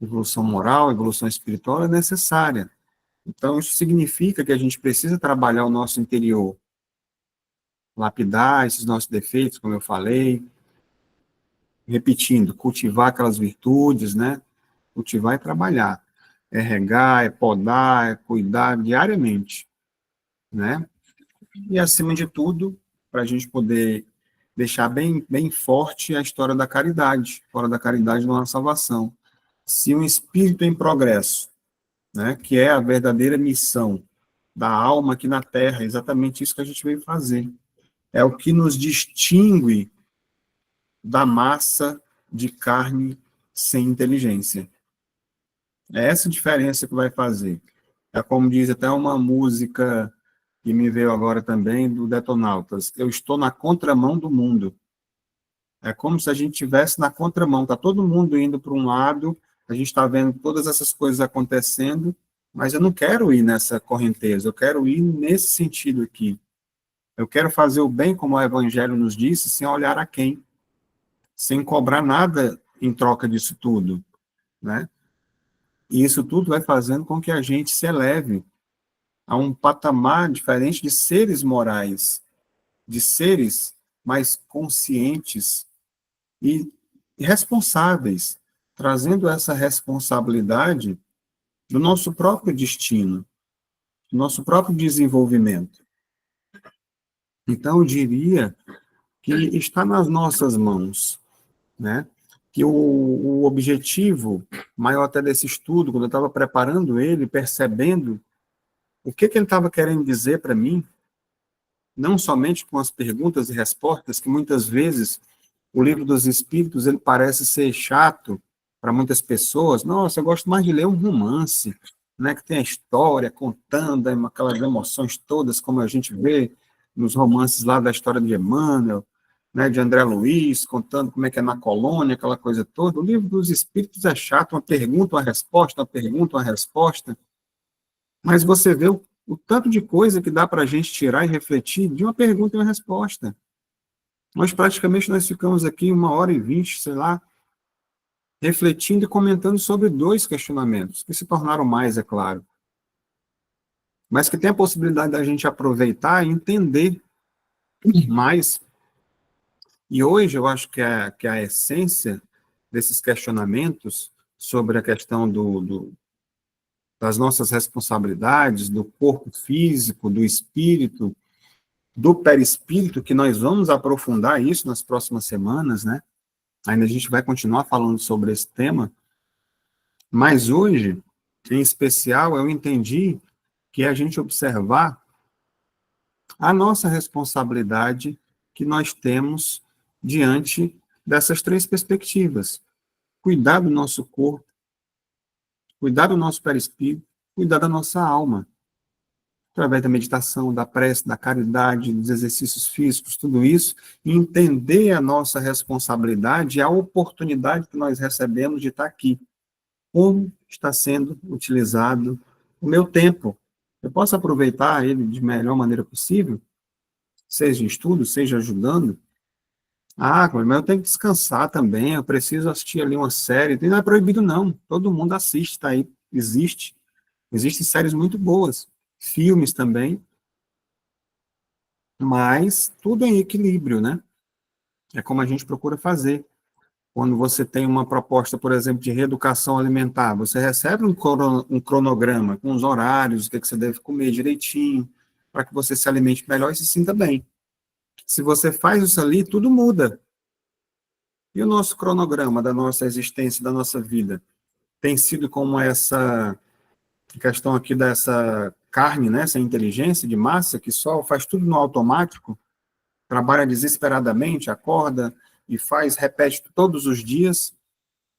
evolução moral, evolução espiritual é necessária. Então, isso significa que a gente precisa trabalhar o nosso interior, lapidar esses nossos defeitos, como eu falei, repetindo, cultivar aquelas virtudes, né? Cultivar e trabalhar. É regar, é podar, é cuidar diariamente, né? E, acima de tudo, para a gente poder deixar bem, bem forte a história da caridade, fora da caridade não há salvação. Se um espírito em progresso, né, que é a verdadeira missão da alma aqui na Terra, é exatamente isso que a gente veio fazer. É o que nos distingue da massa de carne sem inteligência. É essa diferença que vai fazer. É como diz até uma música que me veio agora também, do Detonautas, eu estou na contramão do mundo. É como se a gente estivesse na contramão, está todo mundo indo para um lado, a gente está vendo todas essas coisas acontecendo, mas eu não quero ir nessa correnteza, eu quero ir nesse sentido aqui. Eu quero fazer o bem, como o Evangelho nos disse, sem olhar a quem, sem cobrar nada em troca disso tudo, né? E isso tudo vai fazendo com que a gente se eleve a um patamar diferente de seres morais, de seres mais conscientes e responsáveis, trazendo essa responsabilidade do nosso próprio destino, do nosso próprio desenvolvimento. Então, eu diria que está nas nossas mãos, né? Que o objetivo maior até desse estudo, quando eu estava preparando ele, percebendo o que ele estava querendo dizer para mim, não somente com as perguntas e respostas, que muitas vezes o livro dos Espíritos ele parece ser chato para muitas pessoas. Nossa, eu gosto mais de ler um romance, né, que tem a história contando aquelas emoções todas, como a gente vê nos romances lá da história de Emmanuel, né, de André Luiz, contando como é que é na colônia, aquela coisa toda. O livro dos Espíritos é chato, uma pergunta, uma resposta, uma pergunta, uma resposta. Mas você vê o tanto de coisa que dá para a gente tirar e refletir de uma pergunta e uma resposta. Nós ficamos aqui 1h20, sei lá, refletindo e comentando sobre 2 questionamentos, que se tornaram mais, é claro. Mas que tem a possibilidade da gente aproveitar e entender mais. E hoje eu acho que a essência desses questionamentos sobre a questão das nossas responsabilidades, do corpo físico, do espírito, do perispírito, que nós vamos aprofundar isso nas próximas semanas, né? Ainda a gente vai continuar falando sobre esse tema, mas hoje, em especial, eu entendi que é a gente observar a nossa responsabilidade que nós temos diante dessas 3 perspectivas. Cuidar do nosso corpo, cuidar do nosso perispírito, cuidar da nossa alma. Através da meditação, da prece, da caridade, dos exercícios físicos, tudo isso, e entender a nossa responsabilidade e a oportunidade que nós recebemos de estar aqui. Como está sendo utilizado o meu tempo? Eu posso aproveitar ele de melhor maneira possível? Seja em estudo, seja ajudando? Ah, mas eu tenho que descansar também, eu preciso assistir ali uma série. E não é proibido, não. Todo mundo assiste, está aí, existe. Existem séries muito boas, filmes também, mas tudo em equilíbrio, né? É como a gente procura fazer. Quando você tem uma proposta, por exemplo, de reeducação alimentar, você recebe um cronograma com os horários, o que você deve comer direitinho, para que você se alimente melhor e se sinta bem. Se você faz isso ali, tudo muda. E o nosso cronograma da nossa existência, da nossa vida, tem sido como essa questão aqui dessa carne, né, essa inteligência de massa, que só faz tudo no automático, trabalha desesperadamente, acorda e repete todos os dias,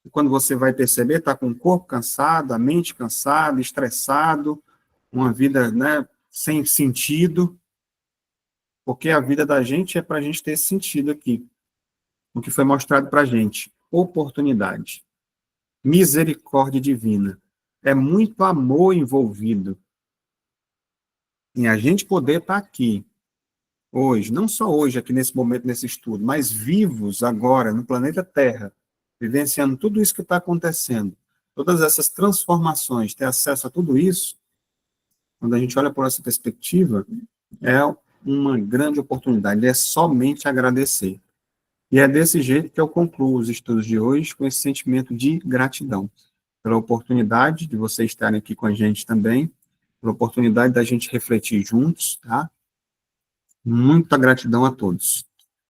e quando você vai perceber, está com o corpo cansado, a mente cansada, estressado, uma vida, né, sem sentido, porque a vida da gente é para a gente ter esse sentido aqui. O que foi mostrado para a gente. Oportunidade. Misericórdia divina. É muito amor envolvido em a gente poder estar aqui, hoje, não só hoje, aqui nesse momento, nesse estudo, mas vivos agora, no planeta Terra, vivenciando tudo isso que está acontecendo, todas essas transformações, ter acesso a tudo isso, quando a gente olha por essa perspectiva, é uma grande oportunidade, é somente agradecer. E é desse jeito que eu concluo os estudos de hoje, com esse sentimento de gratidão, pela oportunidade de vocês estarem aqui com a gente também, pela oportunidade da gente refletir juntos, tá? Muita gratidão a todos.